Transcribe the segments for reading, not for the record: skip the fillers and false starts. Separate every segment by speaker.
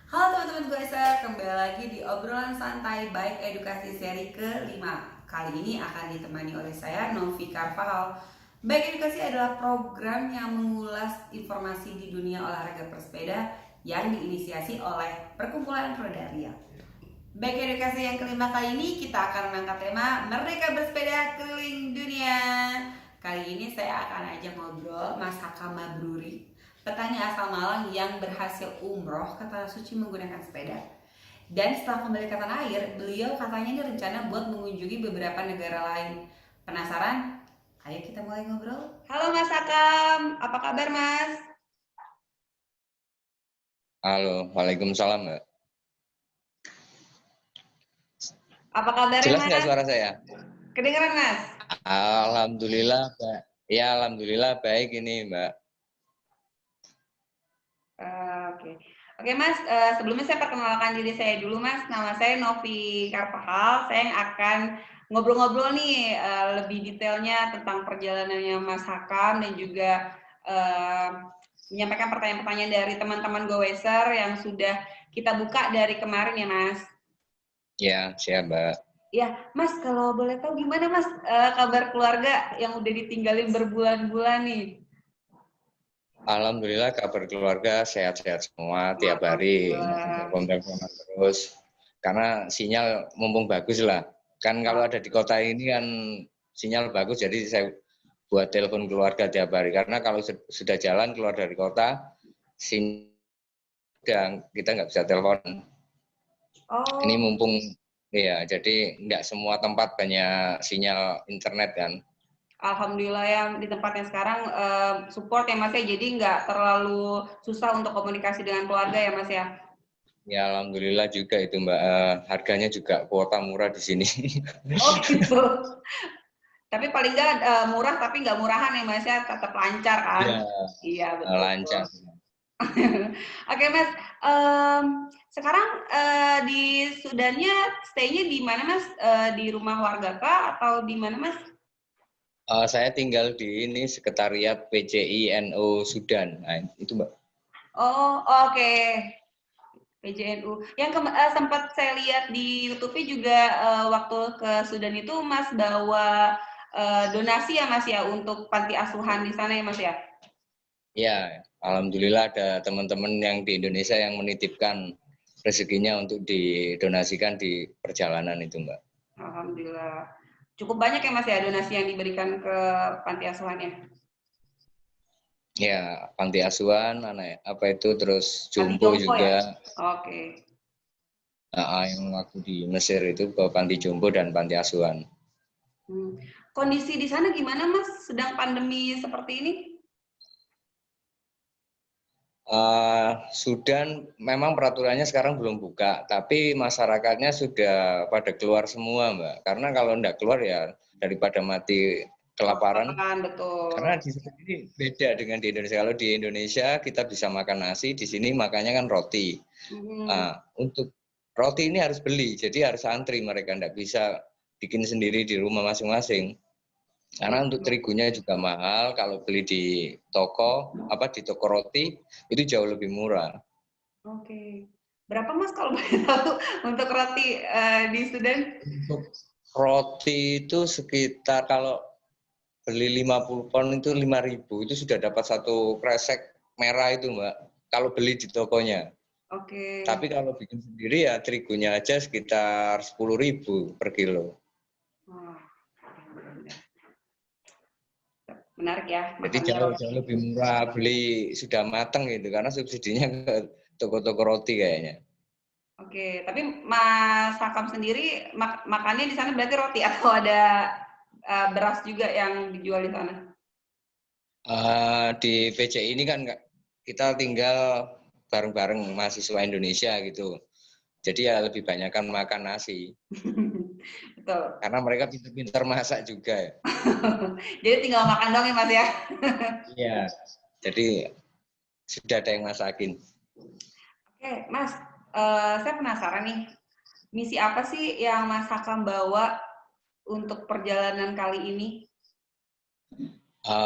Speaker 1: Halo teman-teman gue kembali lagi di obrolan santai baik edukasi seri kelima. Kali ini akan ditemani oleh saya Novi Carvajal. Baik edukasi adalah program yang mengulas informasi di dunia olahraga bersepeda yang diinisiasi oleh Perkumpulan Rodaria. Baik edukasi yang kelima kali ini kita akan mengangkat tema Merdeka Bersepeda Keliling Dunia. Kali ini saya akan ajak ngobrol Mas Hakam Mabruri, petani asal Malang yang berhasil umroh ke Tanah Suci menggunakan sepeda. Dan setelah kembali ke tanah air, beliau katanya ini rencana buat mengunjungi beberapa negara lain. Penasaran? Ayo kita mulai ngobrol. Halo Mas Hakam, apa kabar Mas?
Speaker 2: Halo, Waalaikumsalam, Mbak.
Speaker 1: Apa kabarnya
Speaker 2: Jelas nggak
Speaker 1: Mas?
Speaker 2: suara saya?
Speaker 1: Kedengeran Mas?
Speaker 2: Alhamdulillah, Mbak. Ya, Alhamdulillah baik ini, Mbak.
Speaker 1: Oke. Oke Mas, sebelumnya saya perkenalkan diri saya dulu Mas. Nama saya Novi Carvajal. Saya yang akan ngobrol-ngobrol nih lebih detailnya tentang perjalanannya Mas Hakam dan juga menyampaikan pertanyaan-pertanyaan dari teman-teman Goweser yang sudah kita buka dari kemarin ya Mas.
Speaker 2: Ya, siap, Mbak.
Speaker 1: Ya, Mas, kalau boleh tahu gimana Mas kabar keluarga yang udah ditinggalin berbulan-bulan nih?
Speaker 2: Alhamdulillah kabar keluarga sehat-sehat semua tiap hari
Speaker 1: Alhamdulillah.
Speaker 2: telepon-teleponan terus. Karena sinyal mumpung bagus lah. Kan kalau ada di kota ini kan sinyal bagus, jadi saya buat telepon keluarga tiap hari. Karena kalau sudah jalan keluar dari kota, sinyal kita nggak bisa telepon. Ini
Speaker 1: Oh,
Speaker 2: mumpung ya, jadi nggak semua tempat banyak sinyal internet kan.
Speaker 1: Alhamdulillah ya di tempat yang sekarang support ya Mas ya, jadi nggak terlalu susah untuk komunikasi dengan keluarga ya Mas ya.
Speaker 2: Ya alhamdulillah juga itu Mbak. Harganya juga kuota murah di sini.
Speaker 1: Oh gitu. Tapi paling nggak murah tapi nggak murahan ya Mas ya, tetap lancar kan?
Speaker 2: Ya
Speaker 1: Iya betul.
Speaker 2: lancar.
Speaker 1: Oke Mas, sekarang di Sudannya stay-nya di mana Mas? Di rumah warga kah atau di mana Mas?
Speaker 2: Saya tinggal di ini Sekretariat PCI NU Sudan. Nah, itu Mbak.
Speaker 1: Oh oke. PJNU. Yang sempat saya lihat di YouTube juga waktu ke Sudan itu Mas bawa donasi ya Mas ya untuk panti asuhan di sana ya Mas ya.
Speaker 2: Ya, alhamdulillah ada teman-teman yang di Indonesia yang menitipkan rezekinya untuk didonasikan di perjalanan itu Mbak.
Speaker 1: Alhamdulillah. Cukup banyak ya Mas ya donasi yang diberikan ke panti asuhannya.
Speaker 2: Ya, panti asuhan, apa itu terus
Speaker 1: Panti
Speaker 2: jompo
Speaker 1: jompo ya.
Speaker 2: juga.
Speaker 1: Oke.
Speaker 2: Yang waktu di Mesir itu ke panti jompo dan panti asuhan.
Speaker 1: Hmm. Kondisi di sana gimana Mas? Sedang pandemi seperti ini?
Speaker 2: Sudan memang peraturannya sekarang belum buka, tapi masyarakatnya sudah pada keluar semua, Mbak. Karena kalau enggak keluar ya daripada mati kelaparan.
Speaker 1: Kelaparan betul.
Speaker 2: Karena di sini beda dengan di Indonesia. Kalau di Indonesia kita bisa makan nasi, di sini makannya kan roti.
Speaker 1: Hmm.
Speaker 2: Untuk roti ini harus beli, jadi harus antri mereka, enggak bisa bikin sendiri di rumah masing-masing. Karena untuk
Speaker 1: Gitu.
Speaker 2: terigunya juga mahal, kalau beli di toko roti itu jauh lebih murah.
Speaker 1: Oke. Berapa Mas kalau boleh tahu untuk roti di Sudan?
Speaker 2: Untuk roti itu sekitar kalau beli 50 pon itu 5.000, itu sudah dapat satu kresek merah itu Mbak. Kalau beli di tokonya.
Speaker 1: Oke.
Speaker 2: Tapi kalau bikin sendiri ya terigunya aja sekitar 10.000 per kilo.
Speaker 1: Wah, menarik ya
Speaker 2: Jadi
Speaker 1: makannya
Speaker 2: jauh
Speaker 1: roti.
Speaker 2: jauh lebih murah beli sudah matang gitu karena subsidinya ke toko-toko roti kayaknya.
Speaker 1: Oke, tapi Mas Hakam sendiri makannya di sana berarti roti atau ada beras juga yang dijual di sana?
Speaker 2: Di PCI ini kan kita tinggal bareng-bareng mahasiswa Indonesia gitu. Jadi ya lebih banyak kan makan nasi.
Speaker 1: Betul.
Speaker 2: Karena mereka pintar-pintar masak juga ya.
Speaker 1: Jadi tinggal makan dong ya Mas ya.
Speaker 2: Iya. Jadi sudah ada yang masakin.
Speaker 1: Oke, Mas, saya penasaran nih, misi apa sih yang Mas Hakam bawa untuk perjalanan kali ini?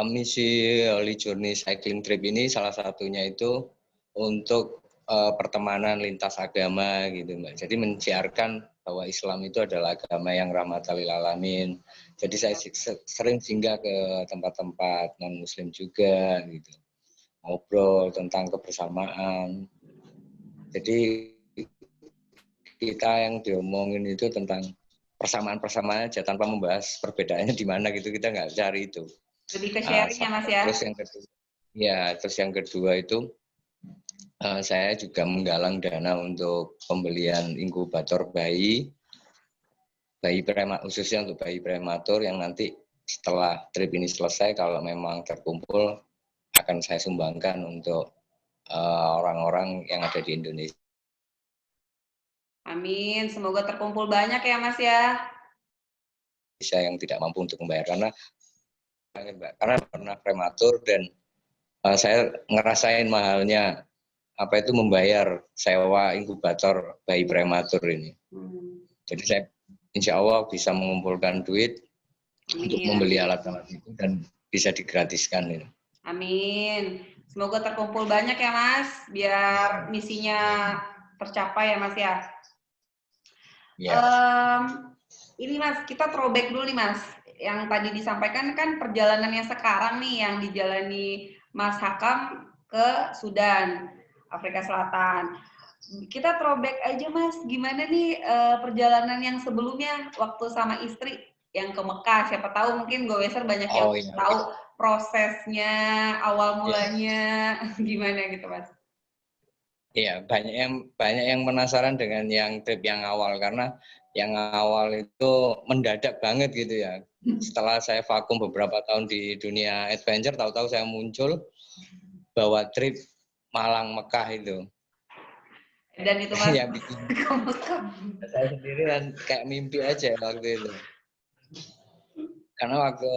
Speaker 2: Misi Holy Journey Cycling Trip ini salah satunya itu untuk pertemanan lintas agama gitu Mbak. Jadi mensiarkan bahwa Islam itu adalah agama yang rahmatan lil alamin. Jadi saya sering singgah ke tempat-tempat non muslim juga gitu. Ngobrol tentang kebersamaan. Jadi kita yang diomongin itu tentang persamaan-persamaan aja tanpa membahas perbedaannya di mana gitu, kita nggak cari itu.
Speaker 1: Lebih ke sharing ya Mas ya.
Speaker 2: Terus yang kedua itu saya juga menggalang dana untuk pembelian inkubator bayi prematur, khususnya untuk bayi prematur yang nanti setelah trip ini selesai kalau memang terkumpul akan saya sumbangkan untuk orang-orang yang ada di Indonesia.
Speaker 1: Amin, semoga terkumpul banyak ya Mas ya.
Speaker 2: Yang tidak mampu untuk membayar karena pernah prematur dan saya ngerasain mahalnya apa itu membayar sewa inkubator bayi prematur ini. Jadi saya insya Allah bisa mengumpulkan duit untuk membeli alat-alat itu dan bisa digratiskan ini.
Speaker 1: Amin. Semoga terkumpul banyak ya Mas, biar misinya tercapai ya Mas ya.
Speaker 2: Ya.
Speaker 1: Ini Mas, kita throwback dulu nih Mas. Yang tadi disampaikan kan perjalanannya sekarang nih yang dijalani Mas Hakam ke Sudan, Afrika Selatan. Kita throwback aja Mas, gimana nih perjalanan yang sebelumnya waktu sama istri yang ke Mekah? Siapa tahu mungkin Goweser banyak yang tahu prosesnya, awal mulanya gimana gitu Mas.
Speaker 2: Iya, banyak yang penasaran dengan yang trip yang awal karena yang awal itu mendadak banget gitu ya. Setelah saya vakum beberapa tahun di dunia adventure, tahu-tahu saya muncul bawa trip Malang Mekah itu.
Speaker 1: Dan itu Mas
Speaker 2: ya, bikin saya sendiri dan kayak mimpi aja waktu itu. Karena waktu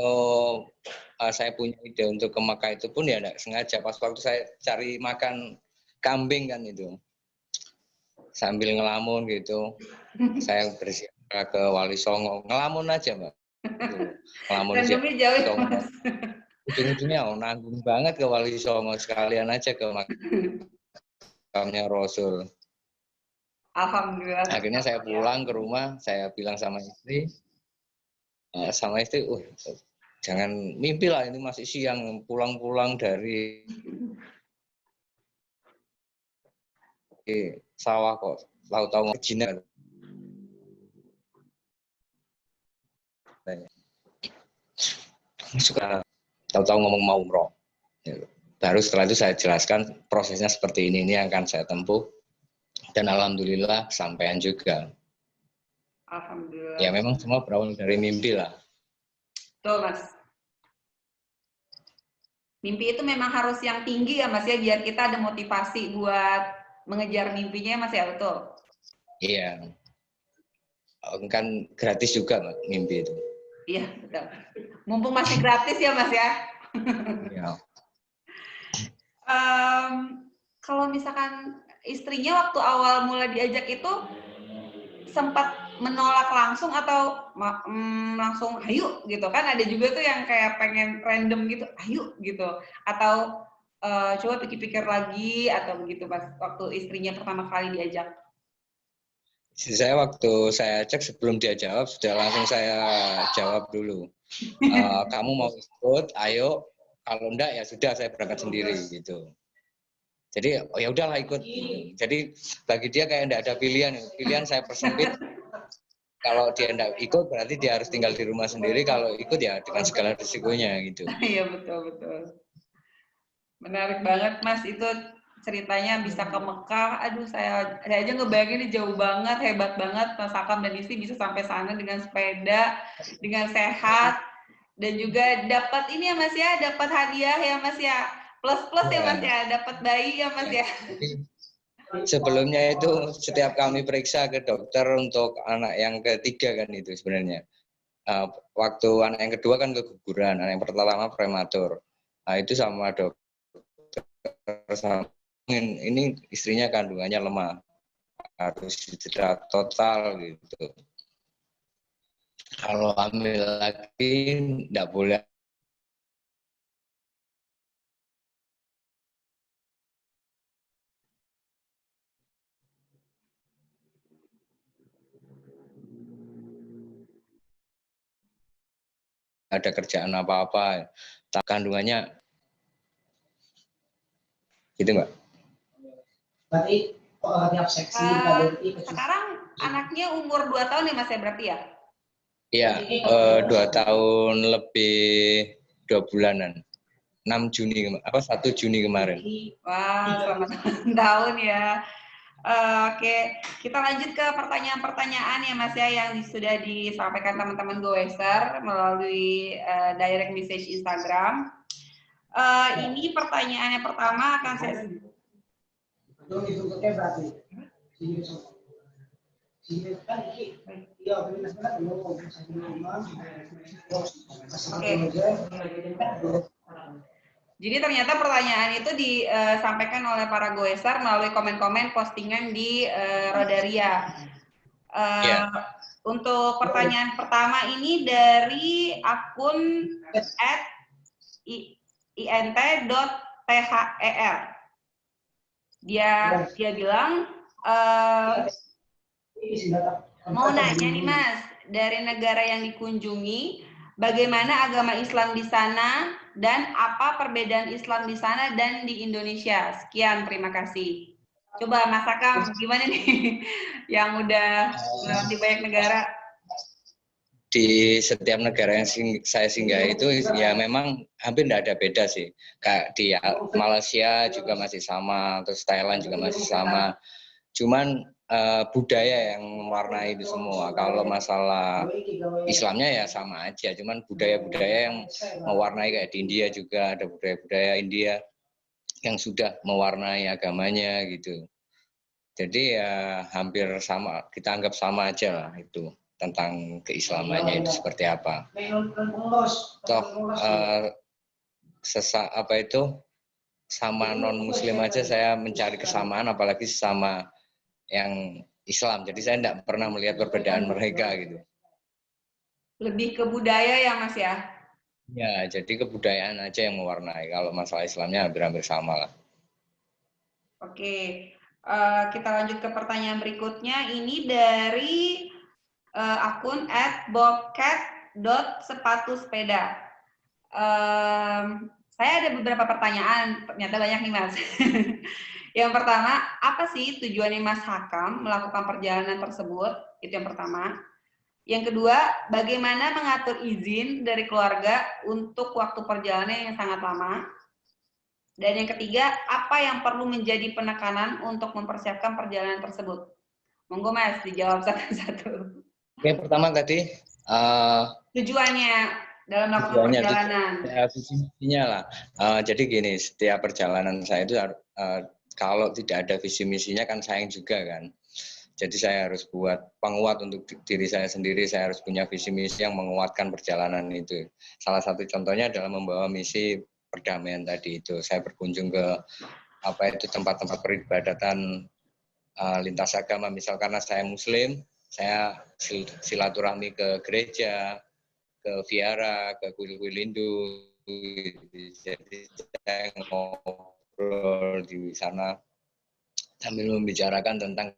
Speaker 2: saya punya ide untuk ke Mekah itu pun ya enggak sengaja pas waktu saya cari makan kambing kan itu. Sambil ngelamun gitu, saya bersiap ke Wali Songo, ngelamun aja Mbak. Ngelamun aja. Ujung-ujungnya nanggung banget ke Wali Songo, sekalian aja ke makamnya Rasul.
Speaker 1: Alhamdulillah.
Speaker 2: Akhirnya saya pulang ke rumah, saya bilang sama istri, jangan mimpi lah, ini masih siang, pulang-pulang dari sawah kok, tahu-tahu jinak. Suka tahu-tahu ngomong mau umroh. Baru setelah itu saya jelaskan prosesnya seperti ini yang akan saya tempuh. Dan alhamdulillah sampean juga.
Speaker 1: Alhamdulillah.
Speaker 2: Ya memang semua berawal dari mimpi lah.
Speaker 1: Tuh Mas. Mimpi itu memang harus yang tinggi ya Mas ya, biar kita ada motivasi buat mengejar mimpinya Mas ya, betul?
Speaker 2: Iya. Kan gratis juga mimpi itu.
Speaker 1: Iya, betul. Mumpung masih gratis ya Mas ya.
Speaker 2: Iya.
Speaker 1: Kalau misalkan istrinya waktu awal mulai diajak itu sempat menolak langsung atau langsung ayo gitu kan, ada juga tuh yang kayak pengen random gitu ayo gitu, atau coba pikir-pikir lagi atau begitu pas waktu istrinya pertama kali diajak?
Speaker 2: Saya waktu saya cek sebelum dia jawab sudah langsung saya jawab dulu. Kamu mau ikut, ayo. Kalau enggak ya sudah saya berangkat sendiri gitu. Jadi ya udahlah ikut. Jadi bagi dia kayak enggak ada pilihan. Pilihan saya persempit. Kalau dia enggak ikut berarti dia harus tinggal di rumah sendiri. Kalau ikut ya dengan segala risikonya gitu.
Speaker 1: Iya betul. Menarik banget Mas itu ceritanya bisa ke Mekah. Aduh saya aja ngebayangin jauh banget, hebat banget Mas Hakam dan istri bisa sampai sana dengan sepeda, dengan sehat. Dan juga dapat ini ya Mas ya, dapat hadiah ya Mas ya, plus ya Mas ya, dapat bayi ya Mas ya.
Speaker 2: Sebelumnya itu setiap kami periksa ke dokter untuk anak yang ketiga kan itu sebenarnya. Waktu anak yang kedua kan keguguran, anak yang pertama prematur. Nah itu sama dokter ini istrinya kandungannya lemah, harus istirahat total gitu. Kalau hamil lagi tidak boleh ada kerjaan apa-apa. Kandungannya gitu Mbak.
Speaker 3: Berarti tiap seksi KBRI
Speaker 1: sekarang anaknya umur 2 tahun ya Mas ya berarti ya?
Speaker 2: Iya, 2 tahun lebih 2 bulanan. 1 Juni kemarin.
Speaker 1: Wah, selamat ulang tahun ya. Oke, kita lanjut ke pertanyaan-pertanyaan ya Mas ya yang sudah disampaikan teman-teman Goeser melalui direct message Instagram. Ini pertanyaan yang pertama akan saya Jadi ternyata pertanyaan itu disampaikan oleh para goeser melalui komen-komen postingan di Rodaria. Untuk pertanyaan pertama ini dari akun @int.ther. Dia bilang mau nanya nih Mas, dari negara yang dikunjungi, bagaimana agama Islam di sana dan apa perbedaan Islam di sana dan di Indonesia? Sekian, terima kasih. Coba Mas Akam, gimana nih yang udah di banyak negara?
Speaker 2: Di setiap negara yang saya singgah itu ya memang hampir tidak ada beda sih. Kayak di Malaysia juga masih sama, terus Thailand juga masih sama. Cuman budaya yang mewarnai itu semua. Kalau masalah Islamnya ya sama aja, cuman budaya-budaya yang mewarnai kayak di India juga ada budaya-budaya India yang sudah mewarnai agamanya gitu. Jadi ya hampir sama, kita anggap sama aja lah itu tentang keislamannya itu seperti apa. Toh sama non Muslim aja saya mencari kesamaan, apalagi sama yang Islam. Jadi saya tidak pernah melihat perbedaan mereka gitu.
Speaker 1: Lebih ke budaya ya Mas ya?
Speaker 2: Ya, jadi kebudayaan aja yang mewarnai. Kalau masalah Islamnya hampir-hampir sama lah.
Speaker 1: Oke, kita lanjut ke pertanyaan berikutnya. Ini dari akun @bobcat.sepatu-sepeda. Saya ada beberapa pertanyaan, ternyata banyak nih Mas. Yang pertama, apa sih tujuannya Mas Hakam melakukan perjalanan tersebut? Itu yang pertama. Yang kedua, bagaimana mengatur izin dari keluarga untuk waktu perjalanan yang sangat lama? Dan yang ketiga, apa yang perlu menjadi penekanan untuk mempersiapkan perjalanan tersebut? Monggo Mas, dijawab satu-satu.
Speaker 2: Yang pertama tadi
Speaker 1: tujuannya dalam melakukan perjalanan.
Speaker 2: Visi misinya lah. Jadi gini, setiap perjalanan saya itu kalau tidak ada visi misinya kan sayang juga kan. Jadi saya harus buat penguat untuk diri saya sendiri. Saya harus punya visi misi yang menguatkan perjalanan itu. Salah satu contohnya adalah membawa misi perdamaian tadi itu. Saya berkunjung ke tempat-tempat peribadatan lintas agama. Misal karena saya Muslim, saya silaturahmi ke gereja, ke Viara, ke kuil-kuil Hindu. Jadi saya ngobrol di sana sambil membicarakan tentang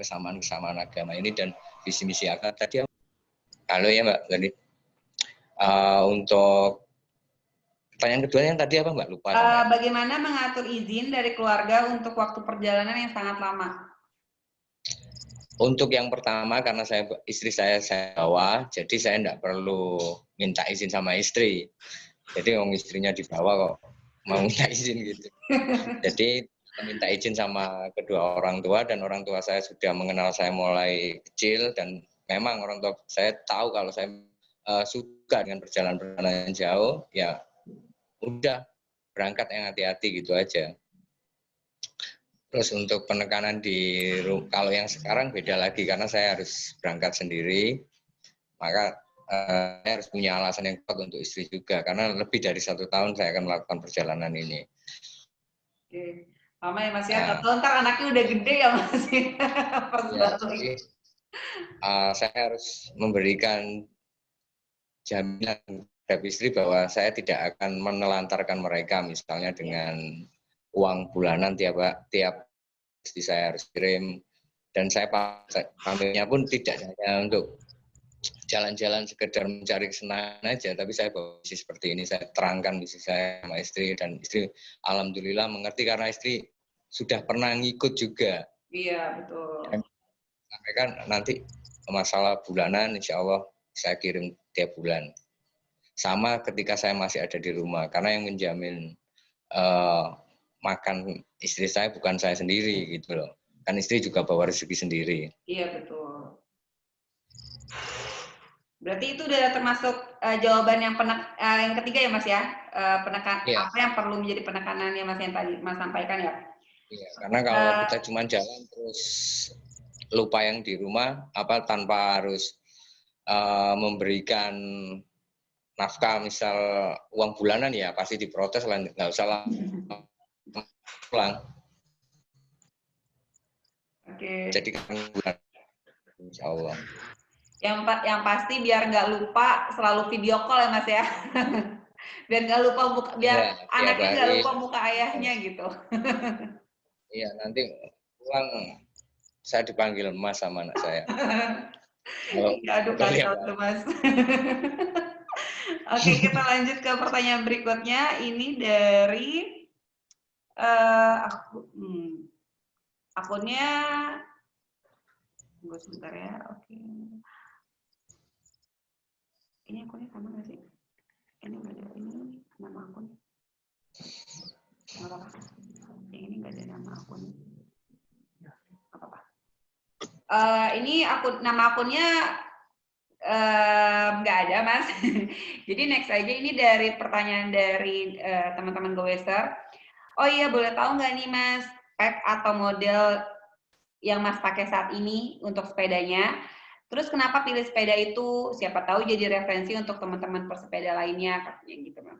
Speaker 2: kesamaan agama ini dan visi misi agama tadi. Halo ya Mbak, tadi untuk pertanyaan kedua yang tadi apa Mbak? Lupa.
Speaker 1: Bagaimana mengatur izin dari keluarga untuk waktu perjalanan yang sangat lama?
Speaker 2: Untuk yang pertama, karena istri saya bawa, jadi saya tidak perlu minta izin sama istri. Jadi istrinya dibawa kok mau minta izin gitu. Jadi minta izin sama kedua orang tua, dan orang tua saya sudah mengenal saya mulai kecil, dan memang orang tua saya tahu kalau saya suka dengan perjalanan jauh, ya udah berangkat yang hati-hati gitu aja. Terus untuk penekanan kalau yang sekarang beda lagi, karena saya harus berangkat sendiri, maka saya harus punya alasan yang kuat untuk istri juga, karena lebih dari 1 tahun saya akan melakukan perjalanan ini.
Speaker 1: Oke, lama ya Mas ya. Atau ntar anaknya udah gede ya Mas?
Speaker 2: Saya harus memberikan jaminan terhadap istri bahwa saya tidak akan menelantarkan mereka, misalnya dengan uang bulanan tiap istri saya harus kirim, dan saya pamitnya pun tidak hanya untuk jalan-jalan sekedar mencari kesenangan aja, tapi saya bawa misi seperti ini, saya terangkan misi saya sama istri, dan istri alhamdulillah mengerti karena istri sudah pernah ngikut juga.
Speaker 1: Iya, betul.
Speaker 2: Sampaikan nanti masalah bulanan insya Allah saya kirim tiap bulan. Sama ketika saya masih ada di rumah, karena yang menjamin makan istri saya bukan saya sendiri gitu loh. Kan istri juga bawa rezeki sendiri.
Speaker 1: Iya, betul. Berarti itu udah termasuk jawaban yang yang ketiga ya Mas ya?
Speaker 2: Iya.
Speaker 1: Apa yang perlu menjadi penekanannya Mas yang tadi Mas sampaikan ya?
Speaker 2: Iya, karena kalau kita cuma jalan terus lupa yang di rumah, tanpa harus memberikan nafkah, misal uang bulanan, ya pasti diprotes lah, nggak usah lah pulang.
Speaker 1: Oke.
Speaker 2: Jadi kan bulan, insya Allah.
Speaker 1: Yang pasti biar nggak lupa selalu video call ya Mas ya. Biar nggak lupa biar anaknya nggak lupa muka ayahnya gitu.
Speaker 2: Iya, nanti pulang saya dipanggil Mas sama anak saya.
Speaker 1: Aduh kacau tuh Mas. Oke, kita lanjut ke pertanyaan berikutnya. Ini dari akunnya, tunggu sebentar ya. Oke. Ini akunnya sama nggak sih? Ini nggak ada, ini nama akun. Nggak apa-apa. Yang ini nggak ada nama akun. Nggak apa-apa. Ini nama akunnya nggak ada Mas. Jadi next aja, ini dari pertanyaan dari teman-teman Goweser. Oh iya, boleh tahu nggak nih Mas, spek atau model yang Mas pakai saat ini untuk sepedanya? Terus kenapa pilih sepeda itu? Siapa tahu jadi referensi untuk teman-teman pesepeda lainnya, katanya gitu Mas.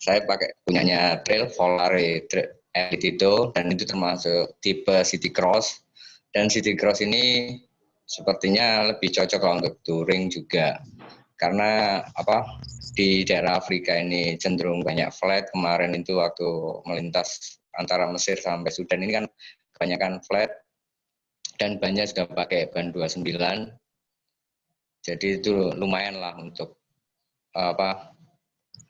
Speaker 2: Saya pakai punyanya Trail Volare Elite itu, dan itu termasuk tipe City Cross, dan City Cross ini sepertinya lebih cocok untuk touring juga, karena di daerah Afrika ini cenderung banyak flat. Kemarin itu waktu melintas antara Mesir sampai Sudan ini kan kebanyakan flat, dan banyak sudah pakai ban 29, jadi itu lumayan lah untuk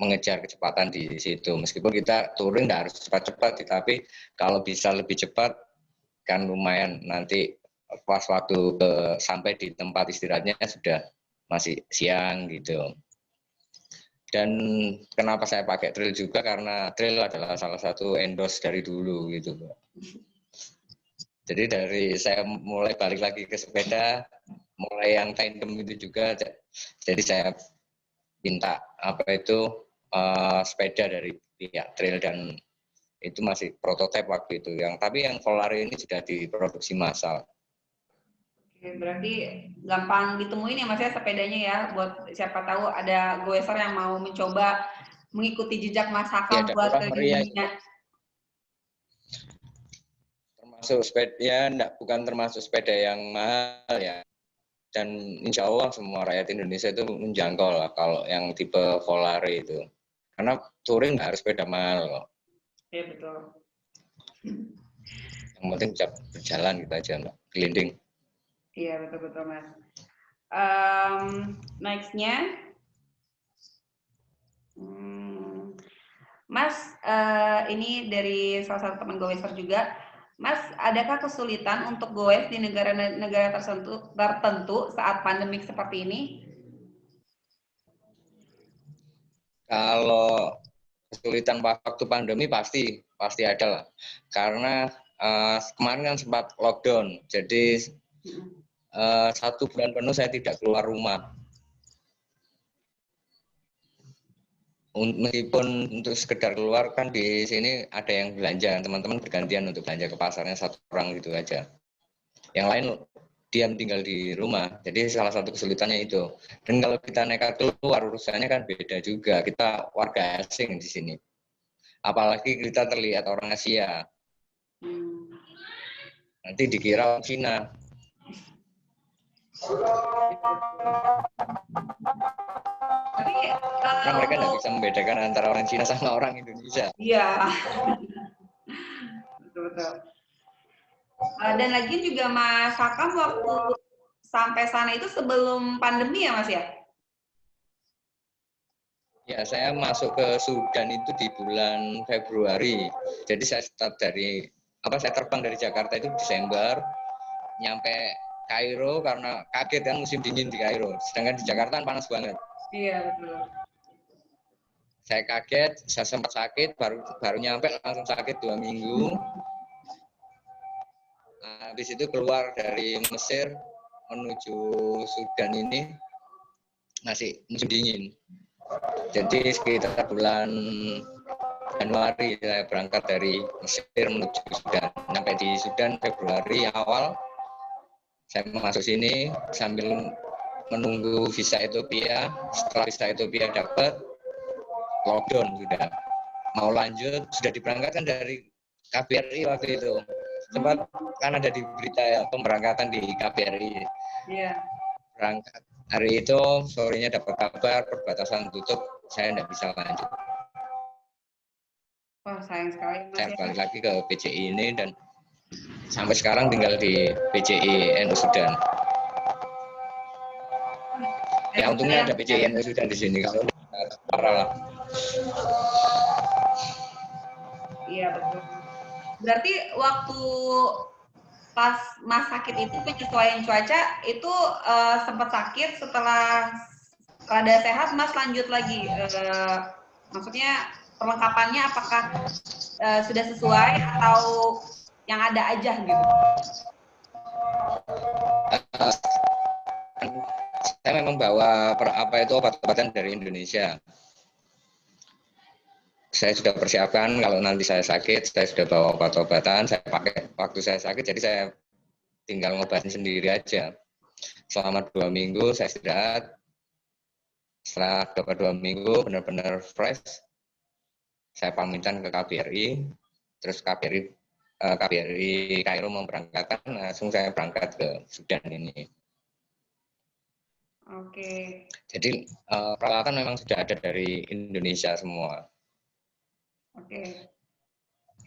Speaker 2: mengejar kecepatan di situ. Meskipun kita touring nggak harus cepat-cepat, tapi kalau bisa lebih cepat kan lumayan, nanti pas waktu sampai di tempat istirahatnya sudah masih siang gitu. Dan kenapa saya pakai Trail juga, karena Trail adalah salah satu endorse dari dulu gitu. Jadi dari saya mulai balik lagi ke sepeda, mulai yang tandem itu juga, jadi saya minta sepeda dari pihak Trail, dan itu masih prototipe waktu itu. Tapi yang Volare ini sudah diproduksi massal.
Speaker 1: Oke, berarti gampang ditemuin ya Mas ya sepedanya ya, buat siapa tahu ada goeser yang mau mencoba mengikuti jejak Mas Hakam buat ke dunia.
Speaker 2: Termasuk sepeda ya, bukan termasuk sepeda yang mahal ya. Dan insya Allah semua rakyat Indonesia itu menjangkau lah kalau yang tipe Volare itu. Karena touring nggak harus sepeda mahal kok.
Speaker 1: Iya betul.
Speaker 2: Yang penting bisa berjalan gitu aja, Mbak. Gelinding.
Speaker 1: Iya betul-betul Mas. Next-nya, Mas, ini dari salah satu teman goeser juga. Mas, adakah kesulitan untuk goes di negara-negara tertentu saat pandemik seperti ini?
Speaker 2: Kalau kesulitan waktu pandemi pasti ada lah. Karena kemarin kan sempat lockdown, jadi 1 bulan penuh saya tidak keluar rumah. Meskipun untuk sekedar keluar, kan di sini ada yang belanja, teman-teman bergantian untuk belanja ke pasarnya, 1 orang gitu aja. Yang lain diam tinggal di rumah, jadi salah satu kesulitannya itu. Dan kalau kita nekat keluar, urusannya kan beda juga, kita warga asing di sini. Apalagi kita terlihat orang Asia. Nanti dikira orang Cina.
Speaker 1: Tapi
Speaker 2: Karena mereka nggak
Speaker 1: untuk
Speaker 2: bisa membedakan antara orang Cina sama orang Indonesia.
Speaker 1: iya, betul. Dan lagi juga Mas Hakam waktu sampai sana itu sebelum pandemi ya Mas ya?
Speaker 2: Ya, saya masuk ke Sudan itu di bulan Februari. Jadi saya saya terbang dari Jakarta itu Desember, nyampe Kairo karena kaget kan musim dingin di Kairo. Sedangkan di Jakarta kan panas banget.
Speaker 1: Iya, betul.
Speaker 2: Saya kaget, saya sempat sakit, baru nyampe langsung sakit 2 minggu. Habis itu keluar dari Mesir menuju Sudan ini masih musim dingin. Jadi sekitar bulan Januari saya berangkat dari Mesir menuju Sudan. Sampai di Sudan Februari awal saya masuk sini sambil menunggu visa Ethiopia. Setelah visa Ethiopia dapat, lockdown sudah. Mau lanjut, sudah diberangkatkan dari KBRI waktu itu. Sempat kan ada di berita ya, pemberangkatan di KBRI.
Speaker 1: Iya.
Speaker 2: Berangkat hari itu, sorenya dapat kabar perbatasan tutup, saya tidak bisa lanjut.
Speaker 1: Wah, sayang sekali Mas
Speaker 2: Saya
Speaker 1: ya.
Speaker 2: balik lagi ke PCI ini dan sampai sekarang tinggal di PCI NU Sudan. Ya untungnya ada PCI NU Sudan di sini, kalau parah lah.
Speaker 1: Iya, betul. Berarti waktu pas Mas sakit itu penyesuaian cuaca itu sempat sakit setelah rada sehat Mas lanjut lagi. Maksudnya perlengkapannya apakah sudah sesuai atau yang ada aja gitu?
Speaker 2: Saya memang bawa obat-obatan dari Indonesia. Saya sudah persiapkan kalau nanti saya sakit, saya sudah bawa obat-obatan, saya pakai waktu saya sakit, jadi saya tinggal ngobatin sendiri aja. Selama 2 minggu saya istirahat. Setelah beberapa 2 minggu benar-benar fresh, saya pamitan ke KBRI, terus KBRI Kairo memberangkatkan, langsung saya berangkat ke Sudan ini.
Speaker 1: Oke.
Speaker 2: Jadi peralatan memang sudah ada dari Indonesia semua.
Speaker 1: Oke.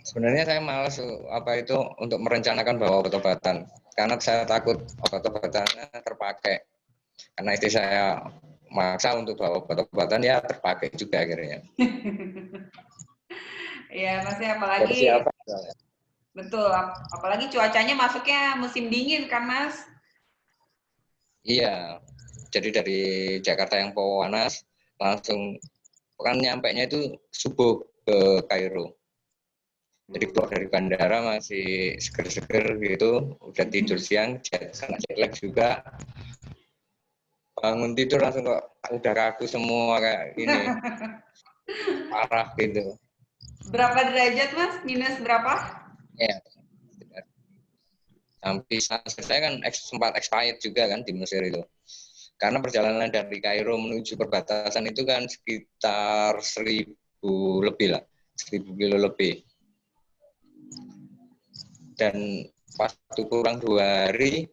Speaker 2: Sebenarnya saya malas untuk merencanakan bawa obat-obatan karena saya takut obat-obatannya terpakai. Karena istri saya maksa untuk bawa obat-obatan, ya terpakai juga akhirnya.
Speaker 1: Iya, Mas ya, apalagi betul, apalagi cuacanya masuknya musim dingin kan Mas?
Speaker 2: Iya, jadi dari Jakarta yang panas langsung kan nyampainya itu subuh ke Kairo. Jadi keluar dari bandara masih seger-seger gitu, udah tidur siang, kena jet lag juga. Bangun tidur langsung kok udah kaku semua kayak gini. Parah gitu.
Speaker 1: Berapa derajat Mas? Minus berapa?
Speaker 2: Ya. Sampai saya kan sempat expired juga kan di Mesir itu. Karena perjalanan dari Kairo menuju perbatasan itu kan sekitar 1.000 lebih lah, 1.000 kilo lebih. Dan pas waktu kurang 2 hari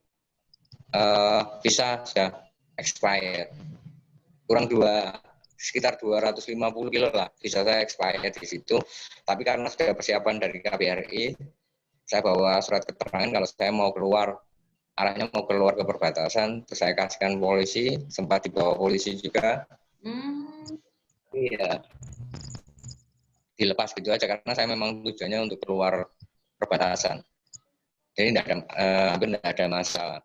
Speaker 2: visa sudah expired. Sekitar 250 kilo lah visa saya expired di situ. Tapi karena sudah persiapan dari KBRI, saya bawa surat keterangan kalau saya mau keluar, arahnya mau keluar ke perbatasan, terus saya kasihkan polisi, sempat dibawa polisi juga. Iya. Dilepas gitu aja karena saya memang tujuannya untuk keluar perbatasan. Jadi hampir tidak ada masalah.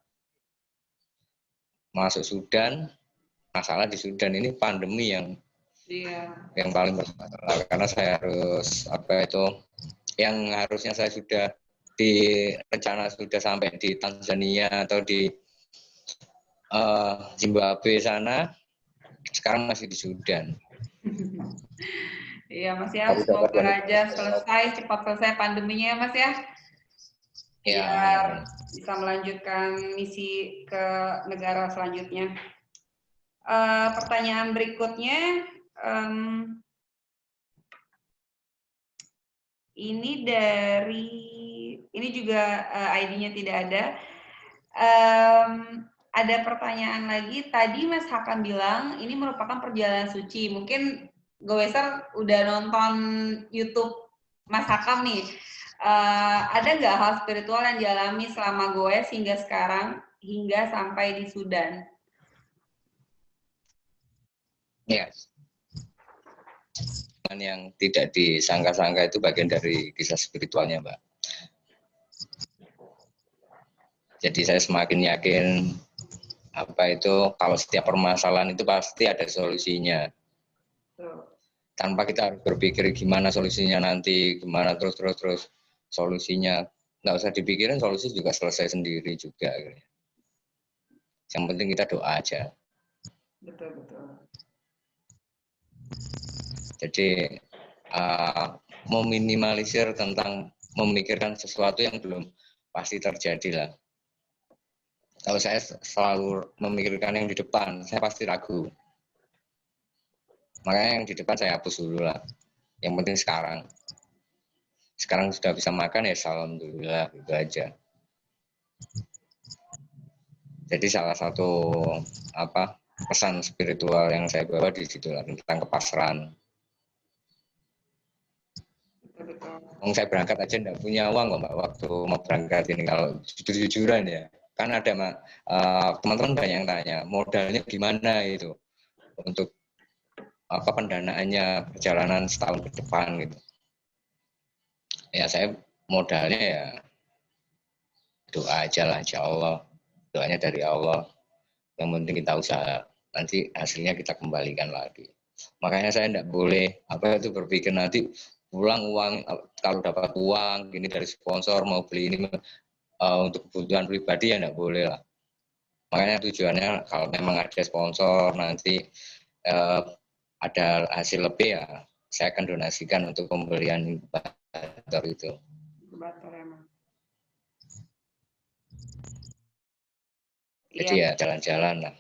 Speaker 2: Masuk Sudan, masalah di Sudan ini pandemi yang paling bermasalah karena saya harus yang harusnya saya sudah sudah sampai di Tanzania atau di Zimbabwe sana, sekarang masih di Sudan.
Speaker 1: Iya Mas ya, semoga aja cepat selesai pandeminya ya Mas ya. Biar bisa melanjutkan misi ke negara selanjutnya. Pertanyaan berikutnya, ini dari Ini juga ID-nya tidak ada. Ada pertanyaan lagi. Tadi Mas Hakam bilang ini merupakan perjalanan suci. Mungkin Goeser udah nonton YouTube Mas Hakam nih. Ada nggak hal spiritual yang dialami selama goes hingga sekarang, hingga sampai di Sudan?
Speaker 2: Ya, yang tidak disangka-sangka itu bagian dari kisah spiritualnya, Mbak. Jadi saya semakin yakin kalau setiap permasalahan itu pasti ada solusinya. Tanpa kita harus berpikir gimana solusinya nanti, gimana terus solusinya. Nggak usah dipikirin, solusi juga selesai sendiri juga. Yang penting kita doa aja.
Speaker 1: Betul. Jadi meminimalisir tentang memikirkan sesuatu yang belum pasti terjadi lah. Kalau saya selalu memikirkan yang di depan, saya pasti ragu. Makanya yang di depan saya hapus dulu lah. Yang penting sekarang. Sekarang sudah bisa makan ya alhamdulillah, gitu aja. Jadi salah satu pesan spiritual yang saya bawa di situ lah, tentang kepasrahan. Saya berangkat aja enggak punya uang kok Mbak waktu mau berangkat ini, kalau jujur-jujuran ya. Kan ada teman-teman banyak yang tanya, modalnya gimana itu untuk pendanaannya perjalanan setahun ke depan gitu. Ya saya modalnya ya doa aja lah, insya Allah. Doanya dari Allah. Yang penting kita usaha, nanti hasilnya kita kembalikan lagi. Makanya saya tidak boleh berpikir nanti pulang uang, kalau dapat uang gini dari sponsor mau beli ini untuk kebutuhan pribadi ya tidak boleh lah. Makanya tujuannya kalau memang ada sponsor nanti ada hasil lebih ya saya akan donasikan untuk pembelian inkubator itu. Inkubator emang.
Speaker 2: Jadi ya jalan-jalan lah.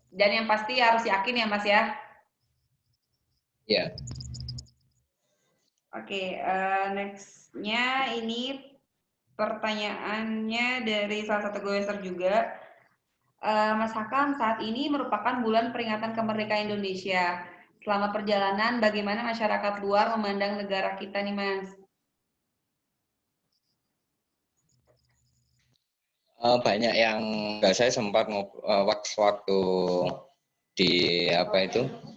Speaker 1: Dan yang pasti harus yakin ya Mas ya.
Speaker 2: Ya.
Speaker 1: Oke, next-nya ini pertanyaannya dari salah satu goeser juga. Mas Hakam, saat ini merupakan bulan peringatan kemerdekaan Indonesia. Selama perjalanan, bagaimana masyarakat luar memandang negara kita nih, Mas?
Speaker 2: Banyak yang saya sempat waktu di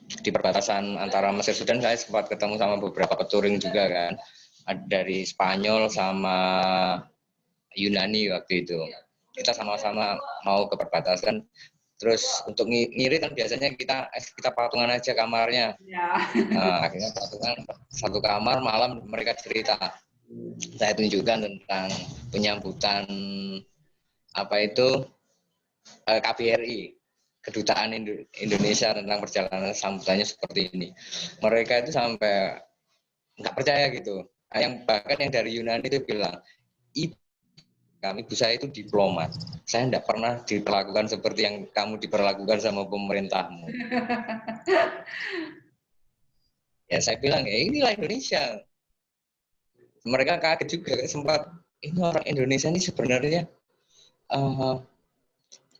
Speaker 2: di perbatasan antara Mesir Sudan, saya sempat ketemu sama beberapa peturing juga kan, dari Spanyol sama Yunani waktu itu. Kita sama-sama mau ke perbatasan, terus untuk ngirit kan biasanya kita patungan aja kamarnya.
Speaker 1: Ya.
Speaker 2: Akhirnya patungan satu kamar, malam mereka cerita. Saya tunjukkan tentang penyambutan KBRI, Kedutaan Indonesia, tentang perjalanan sambutannya seperti ini. Mereka itu sampai nggak percaya gitu. Bahkan yang dari Yunani itu bilang, ibu saya itu diplomat. Saya tidak pernah diperlakukan seperti yang kamu diperlakukan sama pemerintahmu. Ya saya bilang, ya inilah Indonesia. Mereka kaget juga, sempat, ini orang Indonesia ini sebenarnya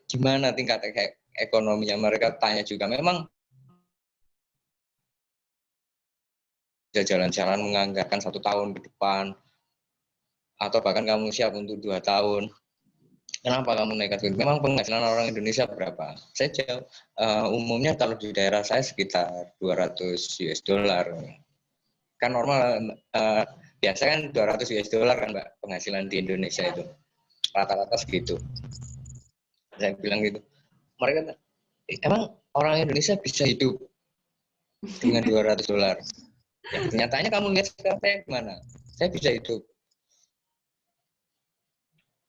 Speaker 2: gimana tingkat ekonominya. Mereka tanya juga, memang jalan-jalan menganggarkan 1 tahun ke depan, atau bahkan kamu siap untuk 2 tahun. Kenapa kamu nekat? Memang penghasilan orang Indonesia berapa? Saya jawab, umumnya kalau di daerah saya sekitar 200 US dollar. Kan normal, biasa kan 200 US dollar kan Mbak, penghasilan di Indonesia itu. Rata-rata segitu. Saya bilang gitu. Mereka, emang orang Indonesia bisa hidup dengan 200 dolar? Ya, kenyataannya kamu lihat sekarang saya gimana? Saya bisa hidup.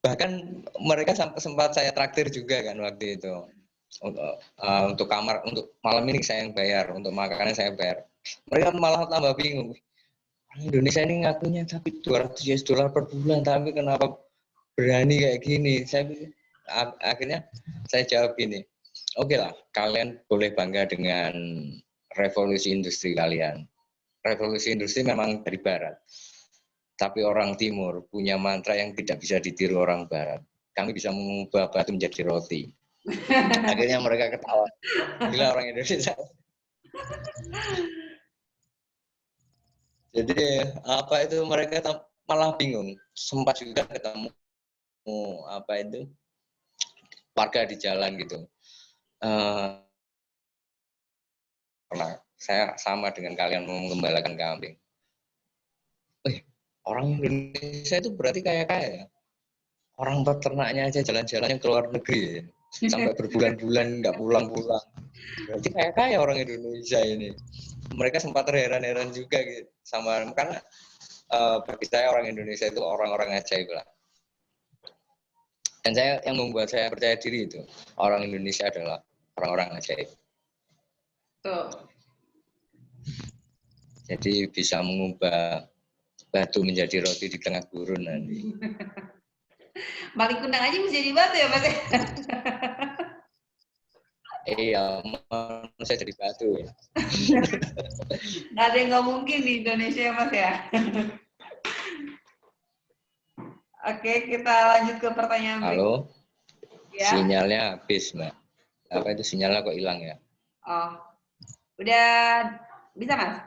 Speaker 2: Bahkan mereka sempat saya traktir juga kan waktu itu. Untuk kamar, untuk malam ini saya yang bayar, untuk makanan saya bayar. Mereka malah tambah bingung. Indonesia ini ngakunya tapi 200 US dollar per bulan, tapi kenapa berani kayak gini? Akhirnya saya jawab gini, oke lah, kalian boleh bangga dengan revolusi industri kalian. Revolusi industri memang dari barat. Tapi orang timur punya mantra yang tidak bisa ditiru orang barat. Kami bisa mengubah batu menjadi roti. Akhirnya mereka ketawa. Gila orang Indonesia. Jadi apa itu mereka malah bingung. Sempat juga ketemu apa itu warga di jalan gitu. Karena saya sama dengan kalian mau mengembalakan kambing. Orang Indonesia itu berarti kayak ya. Orang peternaknya aja jalan-jalannya ke luar negeri ya. Sampai berbulan-bulan nggak pulang-pulang. Berarti kayak orang Indonesia ini. Mereka sempat terheran-heran juga gitu sama karena bagi saya orang Indonesia itu orang-orang ajaib lah. Dan yang membuat saya percaya diri itu orang Indonesia adalah orang-orang ajaib.
Speaker 1: Tuh.
Speaker 2: Jadi bisa mengubah batu menjadi roti di tengah gurun nanti.
Speaker 1: Maling kundang aja bisa jadi batu ya Mas?
Speaker 2: Iya, manusia jadi batu ya.
Speaker 1: Nggak ada yang nggak mungkin di Indonesia ya Mas ya. Oke, kita lanjut ke pertanyaan berikutnya.
Speaker 2: Halo,
Speaker 1: Ya.
Speaker 2: Sinyalnya habis Mbak. Apa itu sinyalnya kok hilang ya?
Speaker 1: Oh, udah bisa Mas?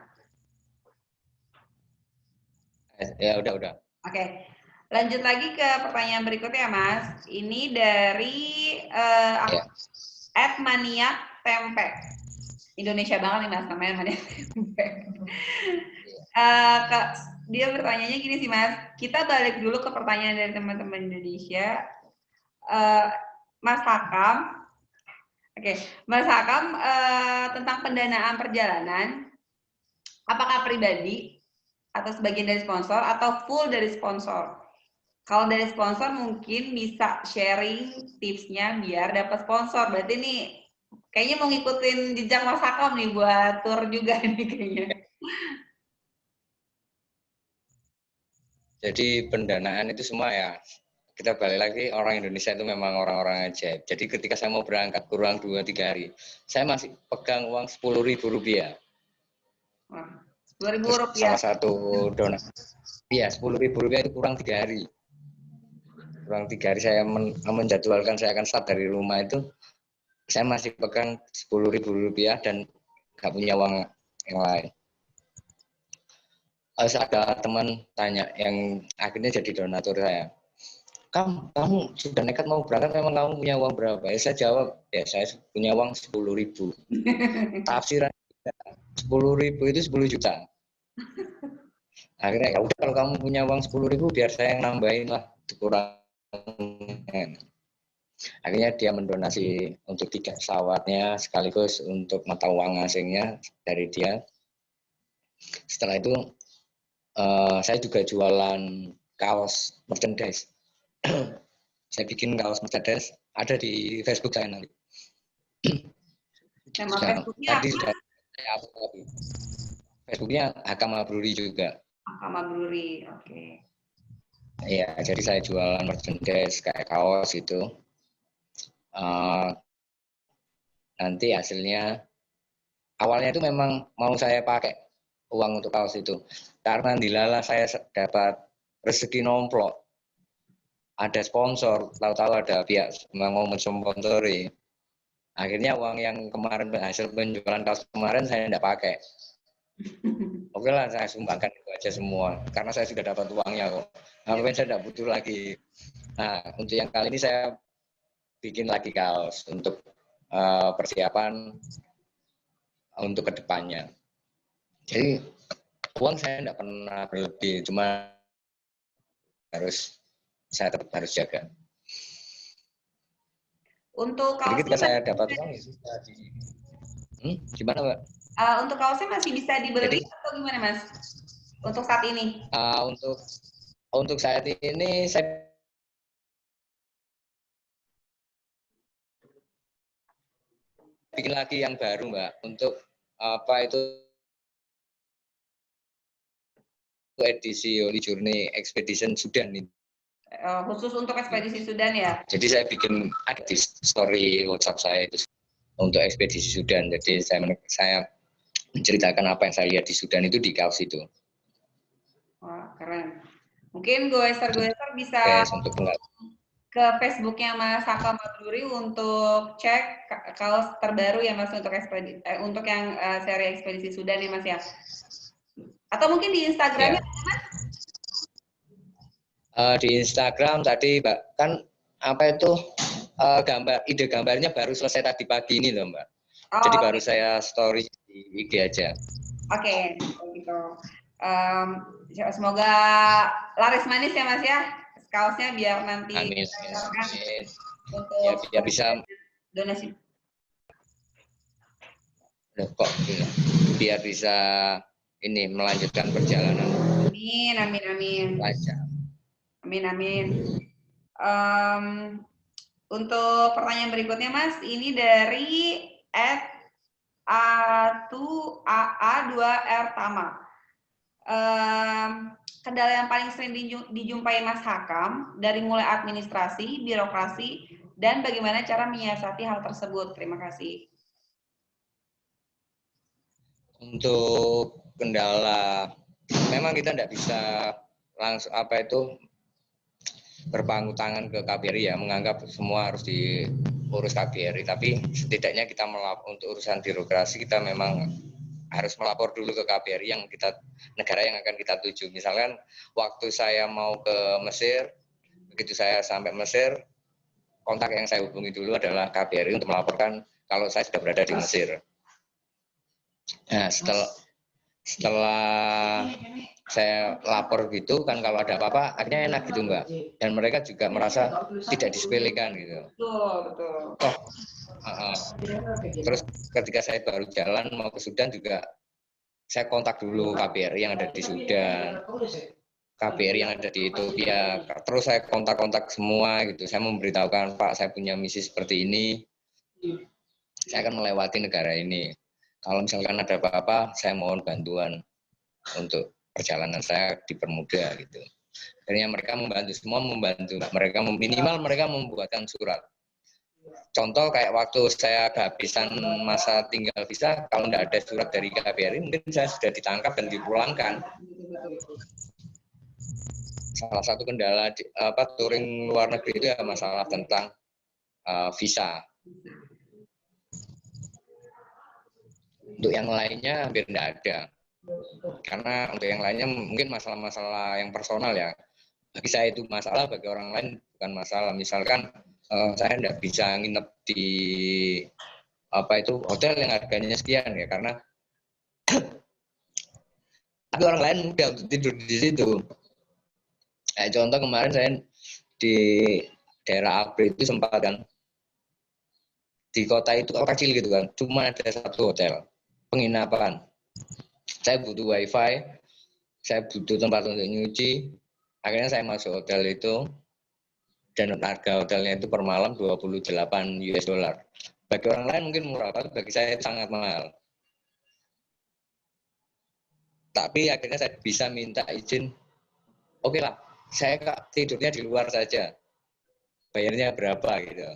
Speaker 2: Ya udah.
Speaker 1: Oke, lanjut lagi ke pertanyaan berikutnya Mas. Ini dari
Speaker 2: Ya.
Speaker 1: @maniak tempe. Indonesia banget nih Mas, namanya maniak tempe. Dia bertanyanya gini sih Mas, kita balik dulu ke pertanyaan dari teman-teman Indonesia. Mas Hakam, Mas Hakam tentang pendanaan perjalanan, apakah pribadi atau sebagian dari sponsor atau full dari sponsor? Kalau dari sponsor mungkin bisa sharing tipsnya biar dapat sponsor. Berarti nih kayaknya mau ngikutin jejak Mas Hakam nih buat tour juga nih kayaknya.
Speaker 2: Jadi pendanaan itu semua ya, kita balik lagi orang Indonesia itu memang orang-orang ajaib. Jadi ketika saya mau berangkat kurang 2-3 hari, saya masih pegang uang Rp10.000.
Speaker 1: Wah, Rp10.000.
Speaker 2: Salah satu donasi. Iya, Rp10.000 itu kurang 3 hari. Kurang 3 hari saya menjadwalkan saya akan start dari rumah itu, saya masih pegang Rp10.000 dan nggak punya uang yang lain. Ada teman tanya yang akhirnya jadi donatur saya. Kamu sudah nekat mau berangkat, memang kamu punya uang berapa? Ya, saya jawab, ya saya punya uang 10.000. Tafsiran 10.000 itu 10 juta. Akhirnya ya udah kalau kamu punya uang 10.000 biar saya yang nambahin lah, dikurangi. Akhirnya dia mendonasi untuk tiket pesawatnya sekaligus untuk mata uang asingnya dari dia. Setelah itu saya juga jualan kaos merchandise. Saya bikin kaos merchandise, ada di Facebook saya nanti.
Speaker 1: Nama Facebooknya
Speaker 2: tadi
Speaker 1: apa?
Speaker 2: sudah saya upload. Facebooknya Hakam Mabruri juga.
Speaker 1: Hakam Mabruri, oke.
Speaker 2: Iya, jadi saya jualan merchandise kayak kaos itu. Nanti hasilnya, awalnya itu memang mau saya pakai uang untuk kaos itu. Karena dilala saya dapat rezeki nomplok. Ada sponsor, tahu-tahu ada pihak mau mensponsori. Akhirnya uang yang kemarin hasil penjualan kaos kemarin saya tidak pakai. Oke lah, saya sumbangkan itu aja semua. Karena saya sudah dapat uangnya kok. Sampai saya tidak butuh lagi. Nah, untuk yang kali ini saya bikin lagi kaos untuk persiapan untuk kedepannya. Jadi uang saya tidak pernah berlebih, cuma saya tetap harus jaga.
Speaker 1: Untuk
Speaker 2: Jadi
Speaker 1: kaosnya
Speaker 2: ketika saya dapat uang ya sudah gimana Mbak?
Speaker 1: Untuk kaosnya masih bisa dibeli
Speaker 2: Jadi,
Speaker 1: atau gimana Mas? Untuk saat ini?
Speaker 2: Untuk saat ini saya bikin lagi yang baru Mbak, untuk apa itu edisi Holy Journey Expedition Sudan ini.
Speaker 1: Khusus untuk ekspedisi Sudan ya?
Speaker 2: Jadi saya bikin ada di story WhatsApp saya itu untuk ekspedisi Sudan. Jadi saya menceritakan apa yang saya lihat di Sudan itu di kaos itu.
Speaker 1: Wah, keren. Mungkin goeser bisa
Speaker 2: Guys, untuk pengalaman.
Speaker 1: ke Facebooknya Mas Haka Mabruri untuk cek kaos terbaru ya Mas untuk untuk yang seri ekspedisi Sudan ya Mas ya. Atau mungkin di Instagramnya
Speaker 2: Ya. Di Instagram tadi Mbak kan apa itu ide gambarnya baru selesai tadi pagi ini loh Mbak. Jadi
Speaker 1: Oh,
Speaker 2: baru saya story di IG aja.
Speaker 1: Oke, gitu. Semoga laris manis ya Mas ya. Kaosnya biar nanti
Speaker 2: Amin.
Speaker 1: kita salurkan
Speaker 2: Amin. Ya
Speaker 1: untuk
Speaker 2: biar bisa
Speaker 1: donasi.
Speaker 2: kok biar bisa ini melanjutkan perjalanan
Speaker 1: Amin, amin, amin.
Speaker 2: lancar.
Speaker 1: Amin, amin. Untuk pertanyaan berikutnya Mas, ini dari @A2R Tama. Kendala yang paling sering dijumpai Mas Hakam dari mulai administrasi, birokrasi, dan bagaimana cara menyiasati hal tersebut? Terima kasih.
Speaker 2: Untuk kendala, memang kita tidak bisa langsung apa itu berpangku tangan ke KBRI ya, menganggap semua harus diurus KBRI. Tapi setidaknya kita untuk urusan birokrasi kita memang harus melapor dulu ke KBRI yang negara yang akan kita tuju. Misalkan waktu saya mau ke Mesir, begitu saya sampai Mesir, kontak yang saya hubungi dulu adalah KBRI untuk melaporkan kalau saya sudah berada di Mesir. Nah, setelah saya lapor gitu kan kalau ada apa-apa akhirnya enak gitu Mbak, dan mereka juga merasa tidak disepelekan gitu.
Speaker 1: Betul.
Speaker 2: Terus ketika saya baru jalan mau ke Sudan juga saya kontak dulu KBRI yang ada di Sudan, KBRI yang ada di Ethiopia, terus saya kontak-kontak semua gitu. Saya memberitahukan Pak saya punya misi seperti ini, saya akan melewati negara ini. Kalau misalkan ada apa-apa, saya mohon bantuan untuk perjalanan saya dipermudah gitu. Akhirnya mereka membantu, semua membantu. Minimal mereka membuatkan surat. Contoh kayak waktu saya kehabisan masa tinggal visa, kalau tidak ada surat dari KBRI, mungkin saya sudah ditangkap dan dipulangkan. Salah satu kendala touring luar negeri itu ya masalah tentang visa. Untuk yang lainnya hampir tidak ada. Karena untuk yang lainnya mungkin masalah-masalah yang personal ya. Bagi saya itu masalah, bagi orang lain bukan masalah. Misalkan saya tidak bisa nginep di hotel yang harganya sekian ya, karena tapi orang lain mudah untuk tidur di situ. Contoh kemarin saya di daerah Abre itu sempat kan, di kota itu kecil gitu kan, cuma ada satu hotel penginapan. Saya butuh wifi, saya butuh tempat untuk nyuci, akhirnya saya masuk hotel itu, dan harga hotelnya itu per malam 28 US dollar. Bagi orang lain mungkin murah, tapi bagi saya itu sangat mahal. Tapi akhirnya saya bisa minta izin, oke lah, saya tidurnya di luar saja, bayarnya berapa gitu.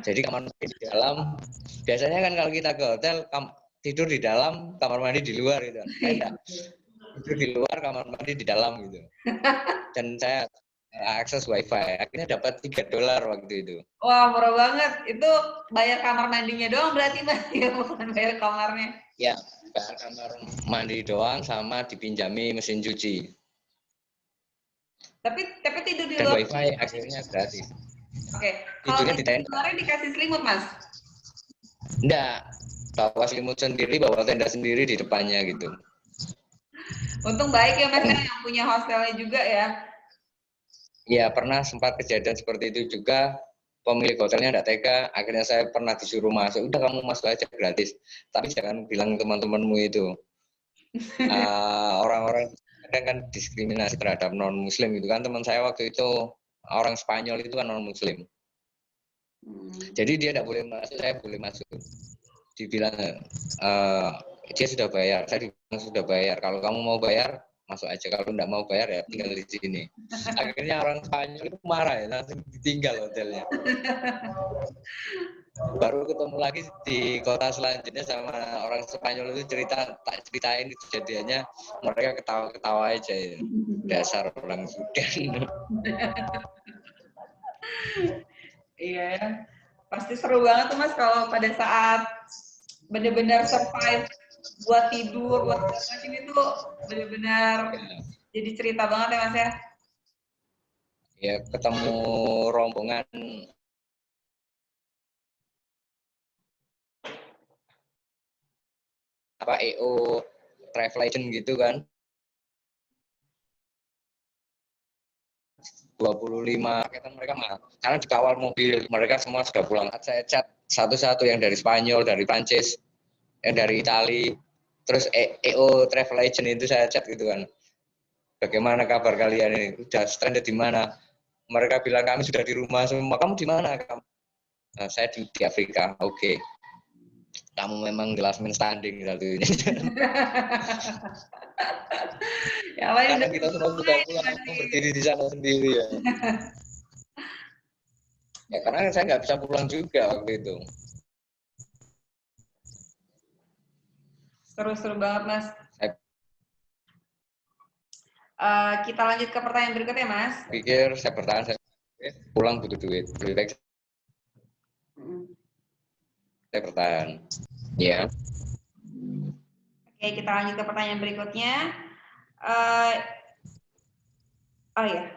Speaker 2: Jadi kamar mandi di dalam, biasanya kan kalau kita ke hotel tidur di dalam, kamar mandi di luar gitu. Saya tidur di luar, kamar mandi di dalam gitu. Dan saya akses wifi, akhirnya dapat $3 waktu itu.
Speaker 1: Wah, murah banget. Itu bayar kamar mandinya doang berarti Mas, ya bukan bayar kamarnya.
Speaker 2: Ya, bayar kamar mandi doang sama dipinjami mesin cuci.
Speaker 1: Tapi tidur di
Speaker 2: dan
Speaker 1: luar
Speaker 2: wifi akhirnya gratis.
Speaker 1: Oke. Kalau
Speaker 2: Tidurnya
Speaker 1: tidur
Speaker 2: di
Speaker 1: di
Speaker 2: tenda.
Speaker 1: luar dikasih selimut Mas?
Speaker 2: Enggak, bawa selimut sendiri, bawa tenda sendiri di depannya gitu.
Speaker 1: Untung baik ya Mas yang punya hostelnya juga ya.
Speaker 2: Ya, pernah sempat kejadian seperti itu juga. Pemilik hotelnya tidak tega, akhirnya saya pernah disuruh masuk. Udah kamu masuk aja gratis, tapi jangan bilang teman-temanmu itu. Orang-orang kadang kan diskriminasi terhadap non Muslim gitu kan. Teman saya waktu itu orang Spanyol itu kan non Muslim. Jadi dia tidak boleh masuk, saya boleh masuk. Dibilang dia sudah bayar, saya dibilang sudah bayar. Kalau kamu mau bayar masuk aja, kalau tidak mau bayar ya tinggal di sini. Akhirnya orang Spanyol itu marah ya, langsung ditinggal hotelnya. baru ketemu lagi di kota selanjutnya sama orang Spanyol itu tak ceritain kejadiannya, mereka ketawa-ketawa aja ya. Dasar orang Sudan.
Speaker 1: Iya, pasti seru banget tuh Mas kalau pada saat benar-benar survive buat tidur, buat macam itu benar-benar jadi cerita banget ya Mas ya.
Speaker 2: Ya ketemu rombongan apa EO Travel Agent gitu kan. 25 paketan mereka mah karena dikawal mobil, mereka semua sudah pulang. Saya chat satu-satu, yang dari Spanyol, dari Prancis, yang dari Itali, terus EO Travel Agent itu saya chat gitu kan. Bagaimana kabar kalian ini? Udah stranded di mana? Mereka bilang kami sudah di rumah semua. Kamu di mana? Nah, saya di Afrika. Oke. Kamu memang the last man standing satunya.
Speaker 1: Ya,
Speaker 2: Karena kita semua sudah pulang, kamu berdiri di sana sendiri ya. Ya karena saya nggak bisa pulang juga waktu itu.
Speaker 1: Seru-seru banget Mas. Kita lanjut ke pertanyaan berikutnya Mas.
Speaker 2: Pikir saya bertahan, saya pulang butuh duit, lebih baik saya bertahan. Ya.
Speaker 1: Oke, kita lanjut ke pertanyaan berikutnya. Oh ya,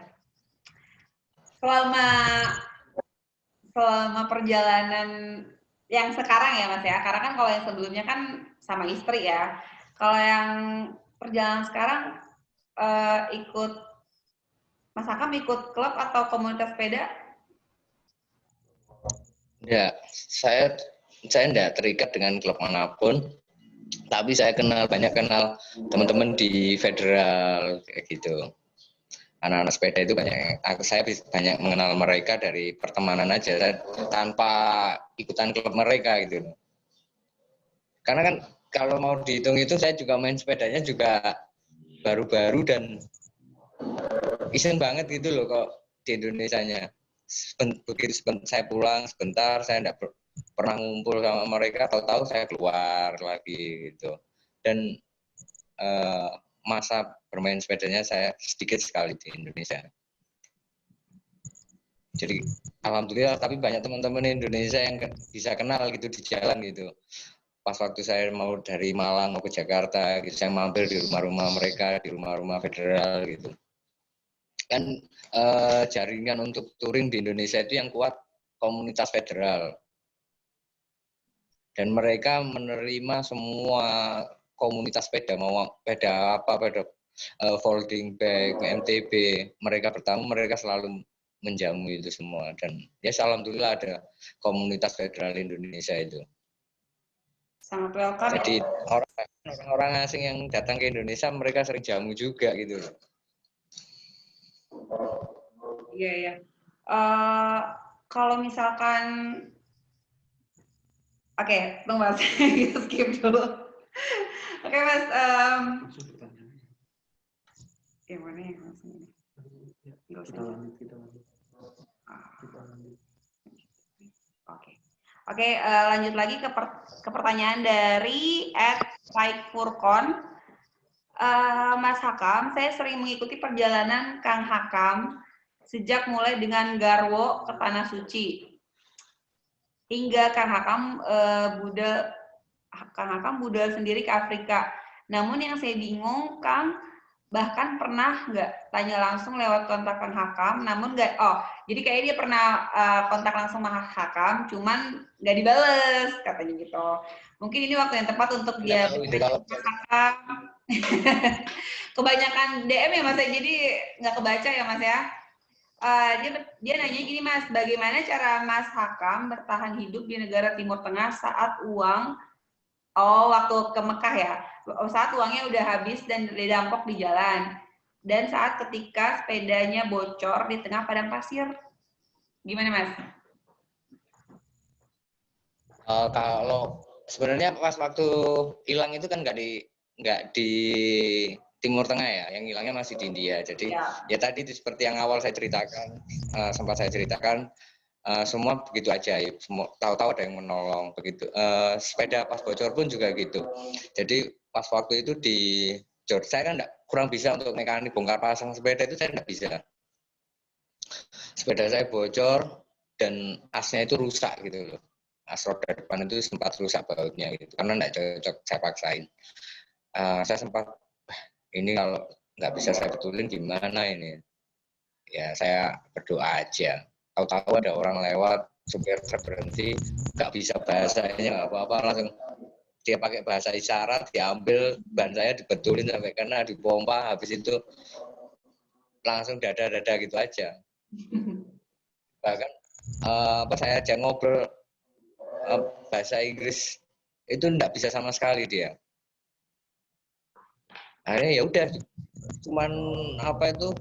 Speaker 1: selama perjalanan yang sekarang ya Mas ya, karena kan kalau yang sebelumnya kan sama istri ya. Kalau yang perjalanan sekarang ikut Mas Hakam ikut klub atau komunitas sepeda?
Speaker 2: Ya, saya tidak terikat dengan klub manapun, tapi saya banyak kenal teman-teman di federal kayak gitu. Anak-anak sepeda itu saya banyak mengenal mereka dari pertemanan aja, tanpa ikutan klub mereka gitu. Karena kan kalau mau dihitung itu saya juga main sepedanya juga baru-baru dan iseng banget gitu loh kok di Indonesianya. Begitu saya pulang sebentar, saya tidak pernah ngumpul sama mereka, tahu-tahu saya keluar lagi gitu. Dan masa bermain sepedanya saya sedikit sekali di Indonesia. Jadi alhamdulillah, tapi banyak teman-teman Indonesia yang bisa kenal gitu di jalan gitu. Pas waktu saya mau dari Malang mau ke Jakarta gitu, saya mampir di rumah-rumah mereka, di rumah-rumah federal gitu. Kan jaringan untuk touring di Indonesia itu yang kuat komunitas federal. Dan mereka menerima semua komunitas sepeda, mau sepeda apa, sepeda folding bag, MTB, mereka bertamu, mereka selalu menjamu itu semua. Dan ya alhamdulillah ada komunitas federal Indonesia itu.
Speaker 1: Sangat welcome.
Speaker 2: Jadi orang-orang asing yang datang ke Indonesia, mereka sering jamu juga gitu.
Speaker 1: Iya ya. Kalau misalkan, oke, tunggu Mas, kita skip dulu. Oke Mas, yang mana yang langsung ini? Oke, lanjut lagi ke pertanyaan dari @Furkon. Mas Hakam, saya sering mengikuti perjalanan Kang Hakam sejak mulai dengan Garwo ke Tanah Suci hingga Kang Hakam budal sendiri ke Afrika. Namun yang saya bingung, Kang bahkan pernah nggak tanya langsung lewat kontak Kang Hakam, namun nggak, jadi kayak dia pernah kontak langsung sama Hakam, cuman nggak dibales katanya gitu. Mungkin ini waktu yang tepat untuk dia Hakam. Kebanyakan DM ya Mas, jadi nggak kebaca ya Mas ya. Dia nanya gini Mas, bagaimana cara Mas Hakam bertahan hidup di negara Timur Tengah saat waktu ke Mekah ya, saat uangnya udah habis dan didampok di jalan, dan saat ketika sepedanya bocor di tengah padang pasir, gimana Mas?
Speaker 2: Kalau sebenarnya pas waktu hilang itu kan nggak di Timur Tengah ya, yang hilangnya masih di India. Jadi ya tadi seperti yang awal saya ceritakan, sempat saya ceritakan, semua begitu ajaib, semua tahu-tahu ada yang menolong begitu. Sepeda pas bocor pun juga gitu. Jadi pas waktu itu di George, saya kan kurang bisa untuk mekanik bongkar pasang sepeda itu, saya nggak bisa. Sepeda saya bocor dan asnya itu rusak gitu loh. As roda depan itu sempat rusak bautnya gitu, karena nggak cocok saya paksain. Saya sempat, ini kalau nggak bisa saya betulin gimana ini? Ya saya berdoa aja. Tahu-tahu ada orang lewat, supir truk berhenti, nggak bisa bahasanya, nggak apa-apa, langsung dia pakai bahasa isyarat, diambil ban saya dibetulin sampai kena, dipompa, habis itu langsung dada-dada gitu aja. Bahkan pas saya aja ngobrol bahasa Inggris itu nggak bisa sama sekali dia. Akhirnya ya udah, cuman apa itu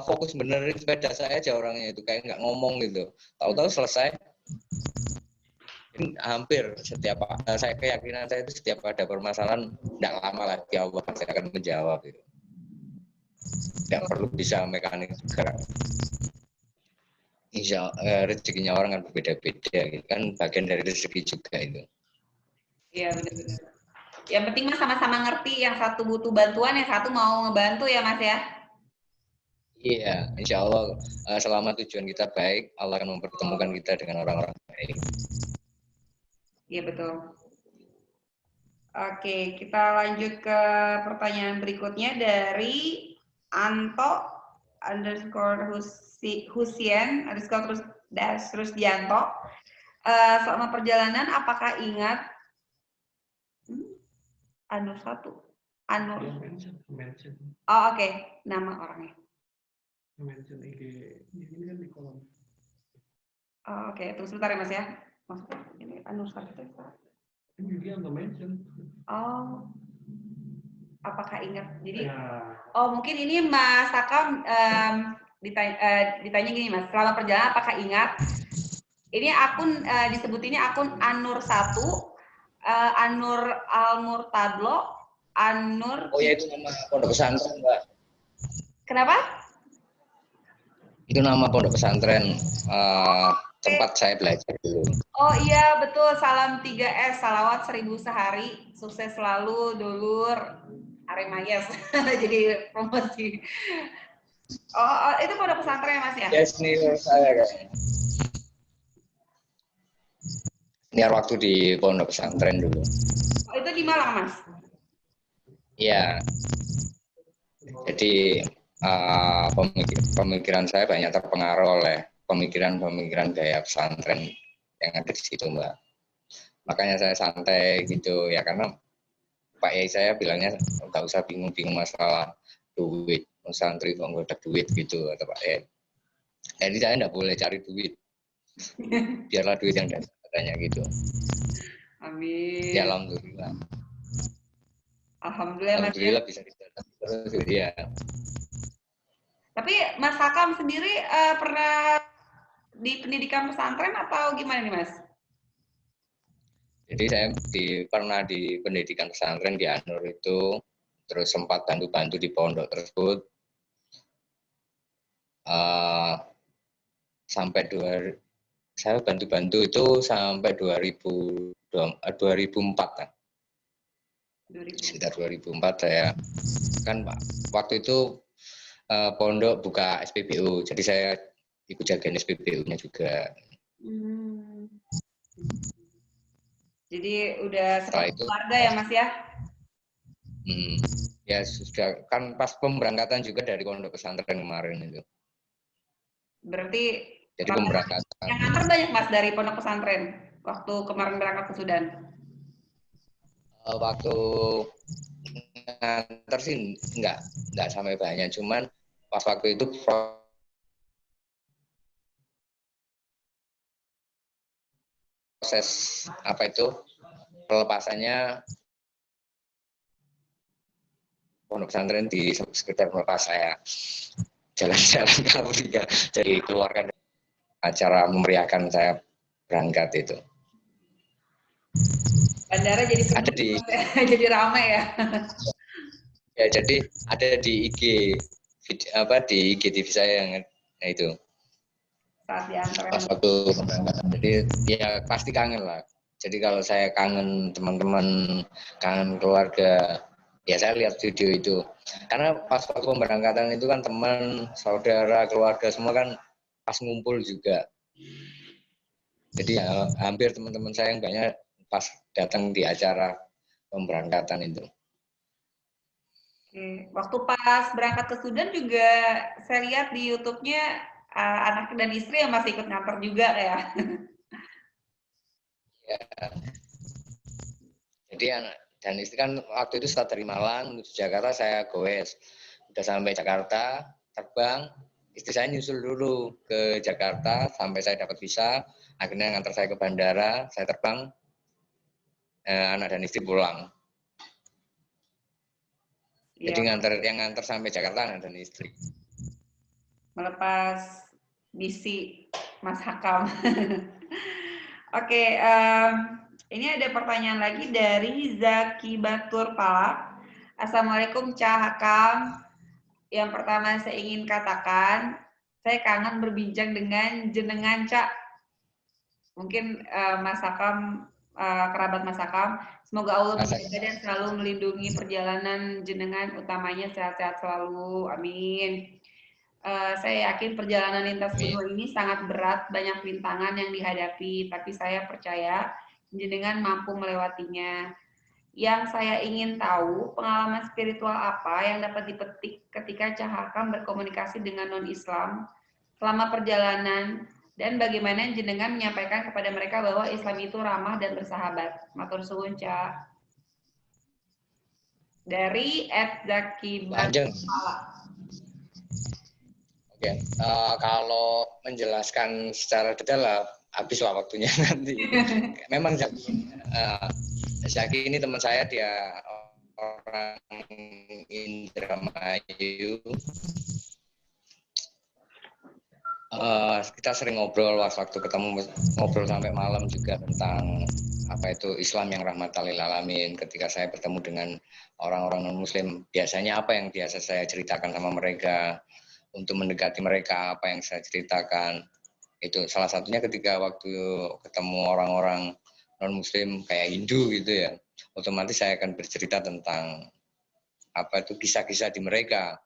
Speaker 2: fokus benerin sepeda saya aja, orangnya itu kayak nggak ngomong gitu. Tahu-tahu selesai. Hampir setiap saya keyakinan saya itu setiap ada permasalahan tidak lama lagi Allah pasti akan menjawab gitu. Tidak perlu bisa mekanik juga. Insya rezekinya orang kan berbeda-beda gitu. Kan bagian dari rezeki juga itu.
Speaker 1: Iya benar-benar. Yang penting mas sama-sama ngerti, yang satu butuh bantuan, yang satu mau ngebantu ya mas ya.
Speaker 2: Iya, insya Allah selama tujuan kita baik, Allah akan mempertemukan kita dengan orang-orang baik.
Speaker 1: Iya betul. Oke, kita lanjut ke pertanyaan berikutnya dari Anto underscore Husien underscore terus Dianto. Selama perjalanan apakah ingat Anur 1? Anur. Oh oke, nama orangnya.
Speaker 4: Mention IG ini kan di kolom.
Speaker 1: Oh, oke, tunggu sebentar ya mas ya. Maksudnya ini Anur 1 itu.
Speaker 4: Ini dia nggak mention.
Speaker 1: Oh, apakah ingat? Jadi,
Speaker 4: Ya.
Speaker 1: oh mungkin ini Mas Takam ditanya gini mas, selama perjalanan apakah ingat? Ini akun disebut ini akun Anur 1, Anur Almurtadlo, Anur.
Speaker 2: Oh ya, itu nama pondok pesantren, Mbak.
Speaker 1: Kenapa?
Speaker 2: Itu nama pondok pesantren tempat saya belajar dulu.
Speaker 1: Oh iya betul, salam 3S, salawat 1000 sehari, sukses selalu, dulur, Arema yes. Jadi promosi. Oh, itu pondok pesantren ya mas ya?
Speaker 2: Ya, senior saya kayaknya. Senior waktu di pondok pesantren dulu.
Speaker 1: Oh, itu di Malang mas?
Speaker 2: Iya. Jadi pemikiran saya banyak terpengaruh oleh pemikiran-pemikiran gaya pesantren yang ada di situ, Mbak. Makanya saya santai gitu ya, karena Pak Yai saya bilangnya nggak usah bingung-bingung masalah duit, santri kok nggak ada duit gitu, kata Pak Yai. Jadi saya nggak boleh cari duit, biarlah duit yang datang, katanya gitu.
Speaker 1: Amin.
Speaker 2: Ya alhamdulillah. Alhamdulillah bisa dijalankan terus gitu ya.
Speaker 1: Tapi Mas Hakam sendiri pernah di pendidikan pesantren atau gimana nih Mas?
Speaker 2: Jadi saya pernah di pendidikan pesantren di Anur itu, terus sempat bantu-bantu di pondok tersebut sampai saya bantu-bantu itu sampai 2004 kan. Sekitar 2004 saya kan waktu itu pondok buka SPBU, jadi saya ikut jagain SPBU-nya juga.
Speaker 1: Jadi udah seperti keluarga ya Mas ya?
Speaker 2: Ya sudah, kan pas pemberangkatan juga dari pondok pesantren kemarin itu.
Speaker 1: Berarti
Speaker 2: jadi pemberangkatan.
Speaker 1: Yang antar banyak Mas dari pondok pesantren waktu kemarin berangkat ke Sudan?
Speaker 2: Waktu nganter sih nggak sampai banyak, cuman pas waktu itu proses apa itu pelepasannya pondok pesantren di sekitar melepas saya jalan-jalan ke Afrika, jadi keluarkan acara memeriahkan saya berangkat itu.
Speaker 1: Bandara jadi
Speaker 2: ada di
Speaker 1: jadi ramai ya.
Speaker 2: Ya, jadi ada di IG di IGTV saya yang itu.
Speaker 1: saat diantar?
Speaker 2: Pas waktu keberangkatan. Jadi ya pasti kangen lah. Jadi kalau saya kangen teman-teman, kangen keluarga, ya saya lihat video itu. Karena pas waktu pemberangkatan itu kan teman, saudara, keluarga semua kan pas ngumpul juga. Jadi ya, hampir teman-teman saya yang banyak pas datang di acara pemberangkatan itu.
Speaker 1: Oke. Waktu pas berangkat ke Sudan juga saya lihat di YouTube-nya anak dan istri yang masih ikut nganter juga ya.
Speaker 2: Ya, jadi anak dan istri kan waktu itu setelah dari Malang menuju Jakarta saya goes. Udah sampai Jakarta, terbang, istri saya nyusul dulu ke Jakarta sampai saya dapat visa, akhirnya ngantar saya ke bandara, saya terbang, anak dan istri pulang. Jadi
Speaker 1: Iya,
Speaker 2: yang ngantar sampai Jakarta anak dan istri.
Speaker 1: melepas bisi Mas Hakam. Oke, ini ada pertanyaan lagi dari Zaki Batur Palak. Assalamualaikum Cah Hakam. Yang pertama saya ingin katakan, saya kangen berbincang dengan jenengan Cak. Mungkin Mas Hakam, kerabat Mas Hakam, semoga Allah menjaga dan selalu melindungi perjalanan jenengan, utamanya sehat-sehat selalu, amin. Saya yakin perjalanan lintas benua ini sangat berat, banyak rintangan yang dihadapi, tapi saya percaya jenengan mampu melewatinya. Yang saya ingin tahu, pengalaman spiritual apa yang dapat dipetik ketika Cah Hakam berkomunikasi dengan non-Islam selama perjalanan, dan bagaimana jenengan menyampaikan kepada mereka bahwa Islam itu ramah dan bersahabat. Matur suwun, Cak. Dari @zaki Batpala.
Speaker 2: Oke, kalau menjelaskan secara detail habislah waktunya nanti. Memang Zaki ini teman saya, dia orang Indramayu. Kita sering ngobrol waktu ketemu, ngobrol sampai malam juga tentang apa itu Islam yang rahmatan lil alamin. Ketika saya bertemu dengan orang-orang non muslim, biasanya apa yang biasa saya ceritakan sama mereka, untuk mendekati mereka, apa yang saya ceritakan itu salah satunya ketika waktu ketemu orang-orang non muslim kayak Hindu gitu ya, otomatis saya akan bercerita tentang apa itu kisah-kisah di mereka,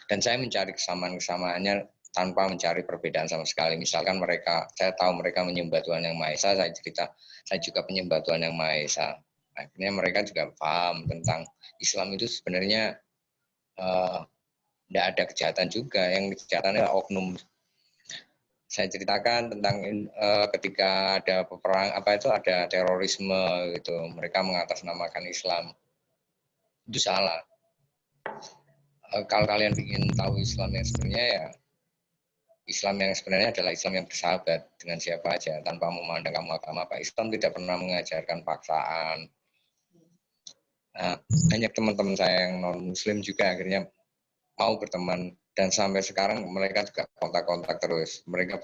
Speaker 2: dan saya mencari kesamaan-kesamaannya tanpa mencari perbedaan sama sekali. Misalkan mereka, saya tahu mereka menyembah Tuhan Yang Maha Esa, saya cerita saya juga penyembah Tuhan Yang Maha Esa. Akhirnya mereka juga paham tentang Islam itu sebenarnya tidak ada kejahatan juga, yang kejahatan adalah oknum. Saya ceritakan tentang ketika ada peperang, apa itu ada terorisme gitu, mereka mengatasnamakan Islam, itu salah. Kalau kalian ingin tahu Islam yang sebenarnya, ya Islam yang sebenarnya adalah Islam yang bersahabat dengan siapa aja tanpa memandang kamu agama apa. Islam tidak pernah mengajarkan paksaan. Nah, banyak teman-teman saya yang non Muslim juga akhirnya mau berteman, dan sampai sekarang mereka juga kontak-kontak terus. Mereka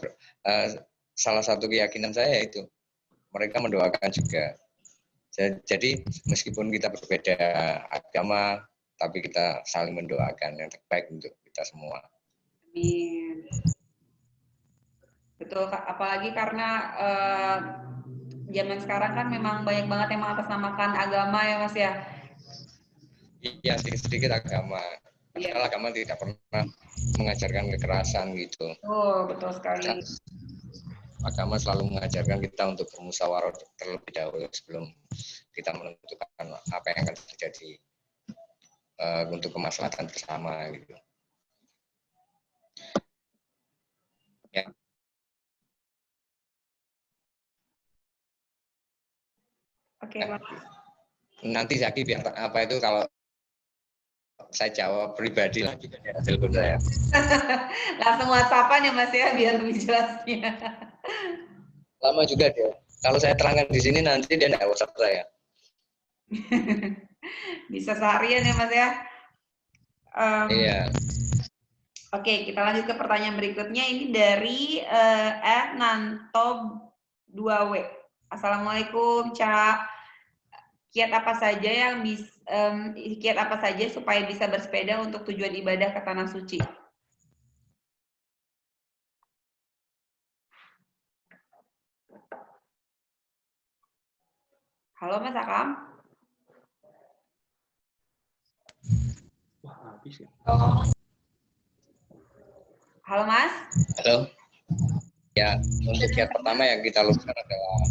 Speaker 2: salah satu keyakinan saya itu mereka mendoakan juga. Jadi meskipun kita berbeda agama, tapi kita saling mendoakan yang terbaik untuk kita semua.
Speaker 1: Amin. Betul, apalagi karena zaman sekarang kan memang banyak banget yang mengatasnamakan agama ya Mas ya.
Speaker 2: Iya, sedikit-sedikit agama. Padahal agama tidak pernah mengajarkan kekerasan gitu.
Speaker 1: Oh, betul sekali.
Speaker 2: Agama selalu mengajarkan kita untuk bermusyawarah terlebih dahulu sebelum kita menentukan apa yang akan terjadi untuk kemaslahatan bersama gitu. Ya.
Speaker 1: Oke, Pak.
Speaker 2: Nanti Zaki biar apa itu kalau saya jawab pribadi lagi ke telepon saya.
Speaker 1: Langsung WhatsApp-an ya Mas ya biar lebih jelasnya.
Speaker 2: Lama juga dia. Kalau saya terangkan di sini nanti dia nggak WhatsApp saya.
Speaker 1: Bisa seharian ya Mas ya.
Speaker 2: Iya.
Speaker 1: Oke, kita lanjut ke pertanyaan berikutnya. Ini dari Nanto 2W. Assalamualaikum, Cak. Kiat apa saja yang kiat apa saja supaya bisa bersepeda untuk tujuan ibadah ke tanah suci? Halo Mas Akam.
Speaker 4: Wah, habis ya.
Speaker 1: Halo Mas.
Speaker 2: Halo. Ya, untuk kiat pertama yang kita lakukan adalah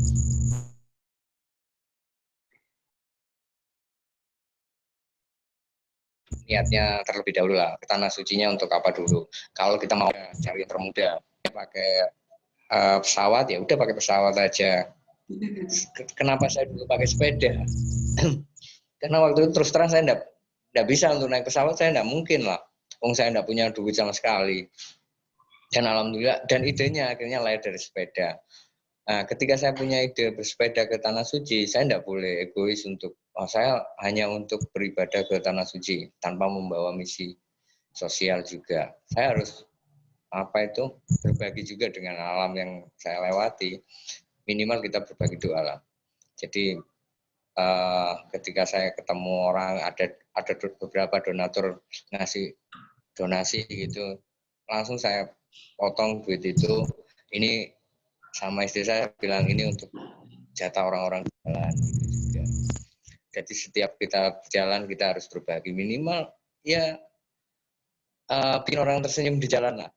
Speaker 2: niatnya terlebih dahulu lah. Ke tanah sucinya untuk apa dulu? Kalau kita mau cari yang termudah, pakai pesawat ya udah pakai pesawat aja. Kenapa saya dulu pakai sepeda? Karena waktu itu terus terang saya enggak bisa untuk naik pesawat, saya enggak mungkin lah. Saya enggak punya duit sama sekali. Dan alhamdulillah, dan idenya akhirnya lahir dari sepeda. Nah, ketika saya punya ide bersepeda ke Tanah Suci, saya enggak boleh egois untuk, saya hanya untuk beribadah ke Tanah Suci, tanpa membawa misi sosial juga. Saya harus berbagi juga dengan alam yang saya lewati. Minimal kita berbagi doa lah. Jadi ketika saya ketemu orang, ada beberapa donatur ngasih donasi gitu, langsung saya potong duit itu. Ini sama istri saya bilang ini untuk jatah orang-orang jalan gitu juga. Jadi setiap kita berjalan kita harus berbagi, minimal ya bikin orang tersenyum di jalan lah.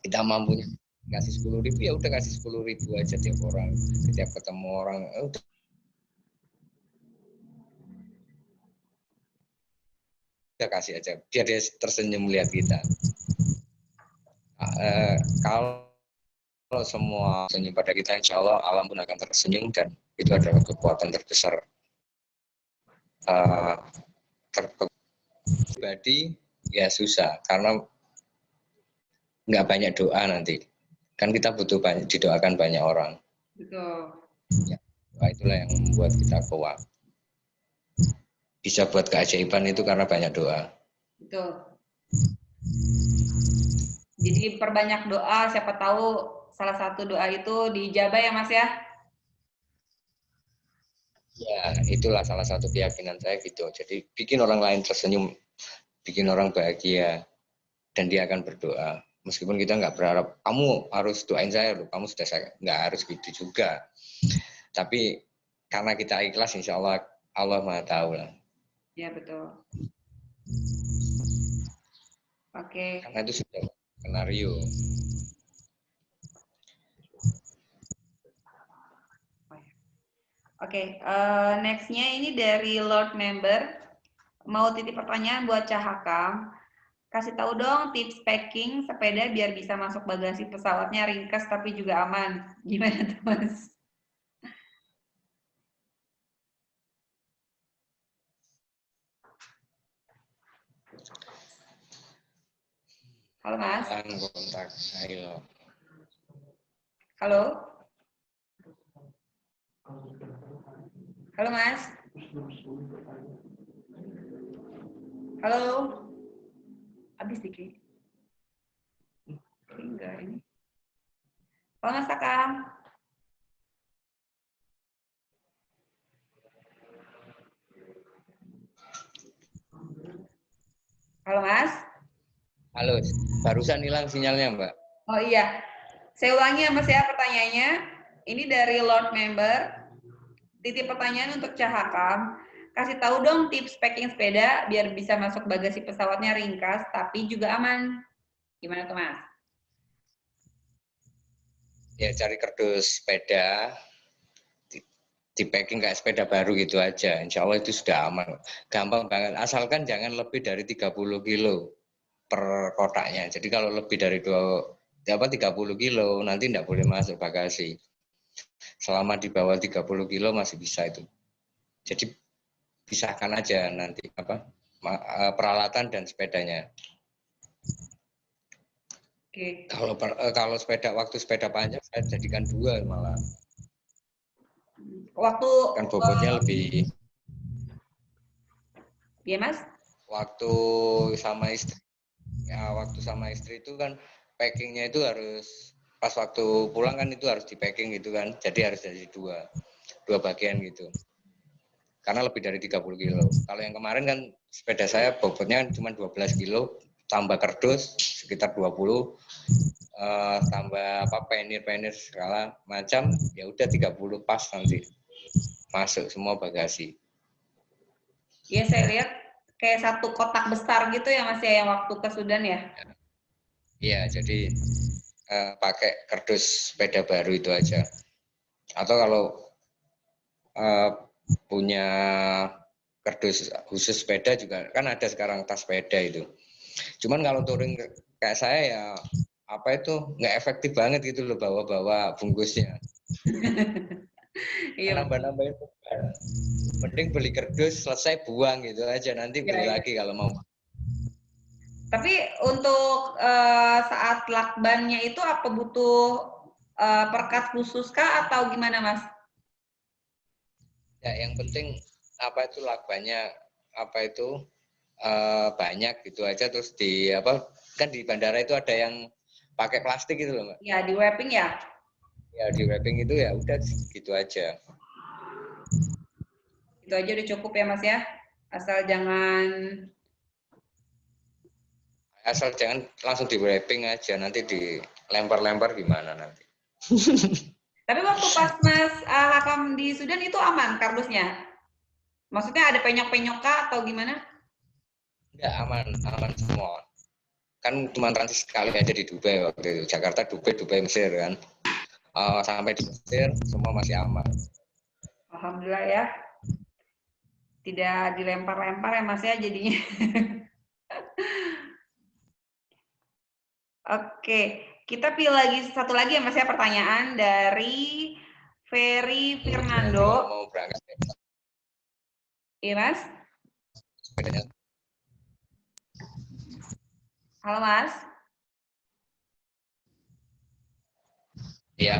Speaker 2: Kita mampunya kasih 10.000 ya udah kasih 10.000 aja tiap orang. Setiap ketemu orang udah kasih aja biar dia tersenyum melihat kita. Kalau semua senyum pada kita, insya Allah alam pun akan tersenyum, dan itu adalah kekuatan terbesar. Pribadi ya susah karena nggak banyak doa nanti. Kan kita butuh banyak didoakan banyak orang.
Speaker 1: Betul.
Speaker 2: Ya, itulah yang membuat kita kuat. Bisa buat keajaiban itu karena banyak doa.
Speaker 1: Betul. Jadi perbanyak doa, siapa tahu salah satu doa itu diijabah ya Mas ya?
Speaker 2: Ya, itulah salah satu keyakinan saya gitu. Jadi bikin orang lain tersenyum, bikin orang bahagia, dan dia akan berdoa. Meskipun kita nggak berharap, kamu harus doain saya loh, kamu sudah saya, nggak harus gitu juga. Tapi karena kita ikhlas, insya Allah, Allah Maha tahu lah.
Speaker 1: Ya betul. Oke.
Speaker 2: Karena itu sudah skenario.
Speaker 1: Oke, nextnya ini dari Lord Member. Mau titip pertanyaan buat Cahakam. Kasih tahu dong tips packing sepeda biar bisa masuk bagasi pesawatnya ringkas tapi juga aman. Gimana tuh Mas? Halo Mas.
Speaker 2: Kontak saya.
Speaker 1: Halo. Halo Mas. Halo. Habis dikit. Enggak ini. Halo Mas Akam. Halo Mas.
Speaker 2: Halo, barusan hilang sinyalnya Mbak.
Speaker 1: Oh iya, saya ulangi ya Mas ya pertanyaannya. Ini dari Lord Member. Titip pertanyaan untuk Cahakam. Kasih tahu dong tips packing sepeda biar bisa masuk bagasi pesawatnya ringkas tapi juga aman. Gimana tuh Mas?
Speaker 2: Ya cari kardus sepeda, di packing kayak sepeda baru gitu aja. Insya Allah itu sudah aman. Gampang banget. Asalkan jangan lebih dari 30 kilo per kotaknya. Jadi kalau lebih dari 30 kilo nanti tidak boleh masuk bagasi. Selama di bawah 30 kilo masih bisa itu. Jadi pisahkan aja nanti peralatan dan sepedanya.
Speaker 1: Oke.
Speaker 2: Kalau waktu sepeda panjang saya jadikan 2 malah.
Speaker 1: Waktu
Speaker 2: kan bobotnya lebih.
Speaker 1: Iya Mas?
Speaker 2: Waktu sama istri itu kan packingnya itu harus pas waktu pulang kan itu harus di packing gitu kan, jadi harus jadi dua bagian gitu karena lebih dari 30 kilo. Kalau yang kemarin kan sepeda saya bobotnya cuma 12 kilo tambah kardus sekitar 20, tambah penir segala macam, ya udah 30 pas nanti. masuk semua bagasi.
Speaker 1: Iya, saya lihat kayak satu kotak besar gitu ya Mas ya yang waktu ke Sudan ya.
Speaker 2: Iya, jadi pakai kardus sepeda baru itu aja. Atau kalau punya kardus khusus sepeda juga kan ada sekarang tas sepeda itu. Cuman kalau touring kayak saya ya apa itu nggak efektif banget gitu loh bawa-bawa bungkusnya.
Speaker 1: Iya.
Speaker 2: Nambah-nambahin beban. Mending beli kardus selesai buang gitu aja, nanti beli
Speaker 1: Iya.
Speaker 2: lagi kalau mau.
Speaker 1: Tapi untuk saat lakbannya itu apa butuh perkat khusus kah atau gimana Mas?
Speaker 2: Ya yang penting apa itu lakbannya apa itu banyak gitu aja, terus di apa kan di bandara itu ada yang pakai plastik gitu loh Mbak.
Speaker 1: Ya di wrapping ya.
Speaker 2: Ya di wrapping itu ya udah gitu aja.
Speaker 1: Itu aja udah cukup ya Mas ya. Asal jangan
Speaker 2: Asal jangan langsung di wrapping aja, nanti dilempar-lempar gimana nanti.
Speaker 1: Tapi waktu pas Mas hakam di Sudan itu aman kardusnya? Maksudnya ada penyok-penyok kah atau gimana?
Speaker 2: Enggak, aman semua. Kan cuma transit sekali aja di Dubai waktu itu. Jakarta, Dubai, Mesir kan. Sampai di Mesir semua masih aman.
Speaker 1: Alhamdulillah ya. Tidak dilempar-lempar ya Mas ya jadinya. Oke, kita pilih lagi satu lagi ya Mas ya pertanyaan dari Ferry
Speaker 2: Nanti kalau
Speaker 1: Fernando.
Speaker 2: mau berangkat
Speaker 1: Iya Mas?
Speaker 2: sepedanya.
Speaker 1: Halo Mas?
Speaker 2: Iya,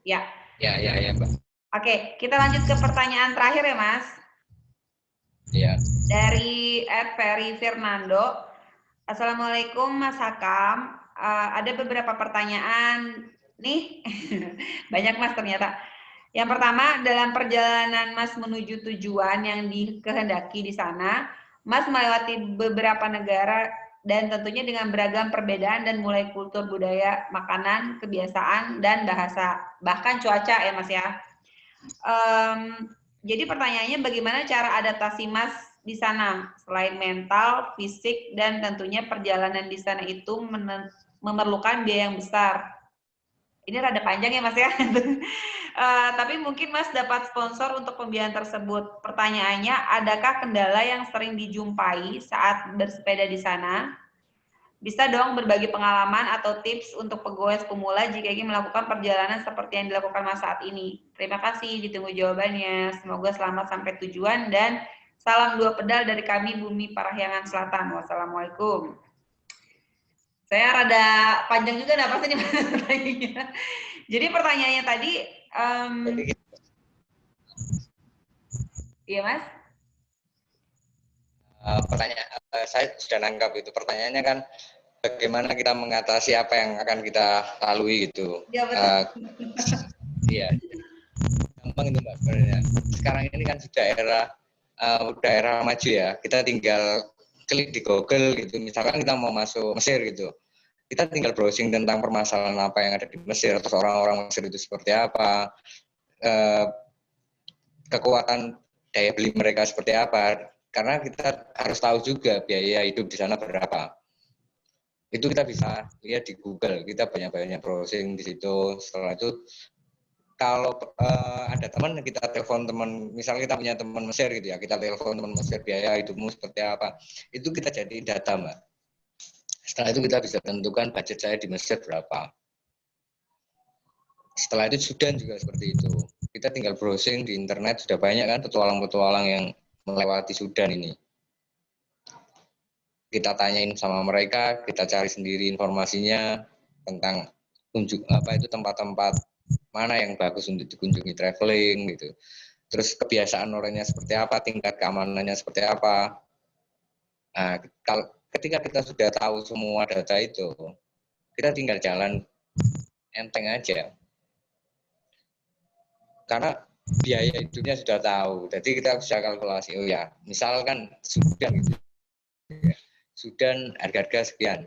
Speaker 1: Ya.
Speaker 2: ya Mbak.
Speaker 1: Oke, kita lanjut ke pertanyaan terakhir ya Mas.
Speaker 2: Iya.
Speaker 1: Dari Ferry Fernando. Assalamualaikum Mas Hakam. Ada beberapa pertanyaan nih. Banyak Mas ternyata. Yang pertama, dalam perjalanan Mas menuju tujuan yang dikehendaki di sana, Mas melewati beberapa negara dan tentunya dengan beragam perbedaan dan mulai kultur, budaya, makanan, kebiasaan, dan bahasa, bahkan cuaca ya Mas ya. Jadi pertanyaannya bagaimana cara adaptasi Mas di sana selain mental, fisik, dan tentunya perjalanan di sana itu memerlukan biaya yang besar. Ini rada panjang ya Mas ya. Tapi mungkin Mas dapat sponsor untuk pembiayaan tersebut. Pertanyaannya, adakah kendala yang sering dijumpai saat bersepeda di sana? Bisa dong berbagi pengalaman atau tips untuk pegawai pemula jika ingin melakukan perjalanan seperti yang dilakukan Mas saat ini. Terima kasih, ditunggu jawabannya. Semoga selamat sampai tujuan dan salam 2 pedal dari kami Bumi Parahyangan Selatan. Wassalamualaikum. Saya rada panjang juga napasnya nih. Jadi pertanyaannya tadi, iya Mas?
Speaker 2: Pertanyaan saya sudah nangkap itu. Pertanyaannya kan bagaimana kita mengatasi apa yang akan kita lalui gitu.
Speaker 1: Iya betul.
Speaker 2: Iya. Gampang itu Mbak sebenarnya. Sekarang ini kan sudah era maju ya. Kita tinggal klik di Google gitu. Misalkan kita mau masuk Mesir gitu. Kita tinggal browsing tentang permasalahan apa yang ada di Mesir, terus orang-orang Mesir itu seperti apa, kekuatan daya beli mereka seperti apa. Karena kita harus tahu juga biaya hidup di sana berapa. Itu kita bisa lihat di Google. Kita banyak-banyak browsing di situ. Setelah itu kalau ada teman, kita telepon teman, misalnya kita punya teman Mesir gitu ya, kita telepon teman Mesir, biaya hidupmu seperti apa, itu kita jadiin data Mbak. Setelah itu kita bisa tentukan budget saya di Mesir berapa. Setelah itu Sudan juga seperti itu. Kita tinggal browsing di internet, sudah banyak kan petualang-petualang yang melewati Sudan ini. Kita tanyain sama mereka, kita cari sendiri informasinya tentang tempat-tempat mana yang bagus untuk dikunjungi traveling gitu. Terus kebiasaan orangnya seperti apa, tingkat keamanannya seperti apa. Nah, ketika kita sudah tahu semua data itu, kita tinggal jalan enteng aja. Karena biaya hidupnya sudah tahu, jadi kita bisa kalkulasi. Oh ya, misalkan Sudan gitu. Sudan harga-harga sekian.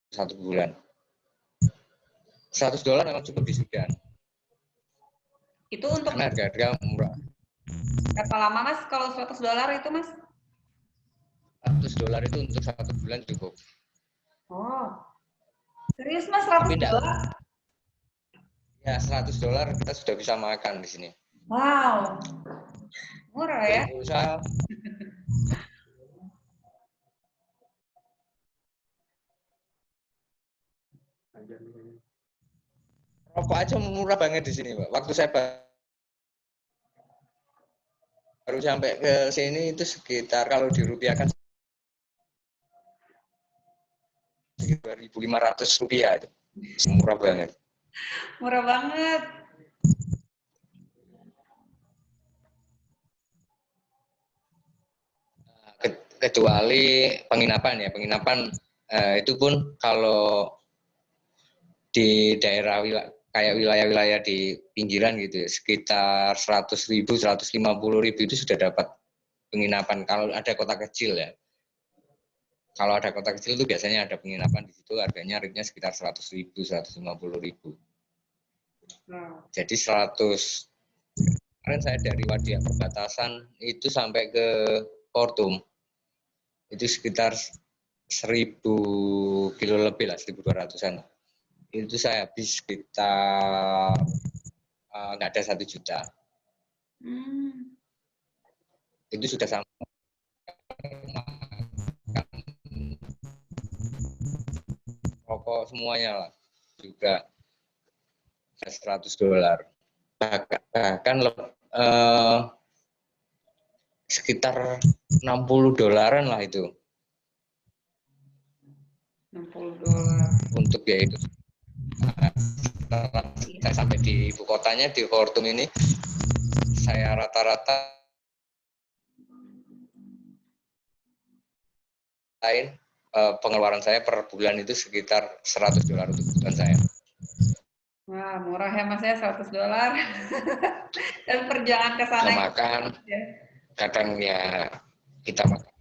Speaker 2: 1 bulan. $100 memang cukup di Sudan.
Speaker 1: Itu untuk
Speaker 2: Karena harga-harga murah.
Speaker 1: berapa lama Mas kalau $100 itu Mas?
Speaker 2: $100 itu untuk 1 bulan cukup.
Speaker 1: Oh, serius Mas
Speaker 2: Tapi enggak,
Speaker 1: $100?
Speaker 2: ya $100 kita sudah bisa makan di sini.
Speaker 1: Wow, murah ya?
Speaker 2: Jadi usaha
Speaker 4: Ajar nih.
Speaker 2: rokok aja murah banget di sini, Pak. Waktu saya baru sampai ke sini itu sekitar kalau dirupiahkan sekitar Rp2.500 itu. Murah banget.
Speaker 1: Murah banget.
Speaker 2: Kecuali penginapan ya, penginapan itu pun kalau di daerah kayak wilayah-wilayah di pinggiran gitu ya, sekitar 100.000, 150.000 itu sudah dapat penginapan. Kalau ada kota kecil ya, kalau ada kota kecil itu biasanya ada penginapan di situ, harganya rate-nya sekitar 100.000, 150.000.
Speaker 1: Wow.
Speaker 2: Jadi 100. Kemarin saya dari Wadiak perbatasan itu sampai ke Kortum itu sekitar 1.000 kilo lebih lah, 1.200-an. Itu saya habis sekitar nggak ada 1 juta. Itu sudah sama rokok semuanya lah juga $100. Bahkan sekitar $60 lah itu.
Speaker 1: $60.
Speaker 2: Untuk biaya itu. Saya sampai di ibu kotanya di Khartoum ini, saya rata-rata pengeluaran saya per bulan itu sekitar $100 untuk kebutuhan saya.
Speaker 1: Wah, murah ya Mas ya, $100. Dan perjalanan ke sana
Speaker 2: Kita makan,
Speaker 1: ya.
Speaker 2: kadang ya kita makan.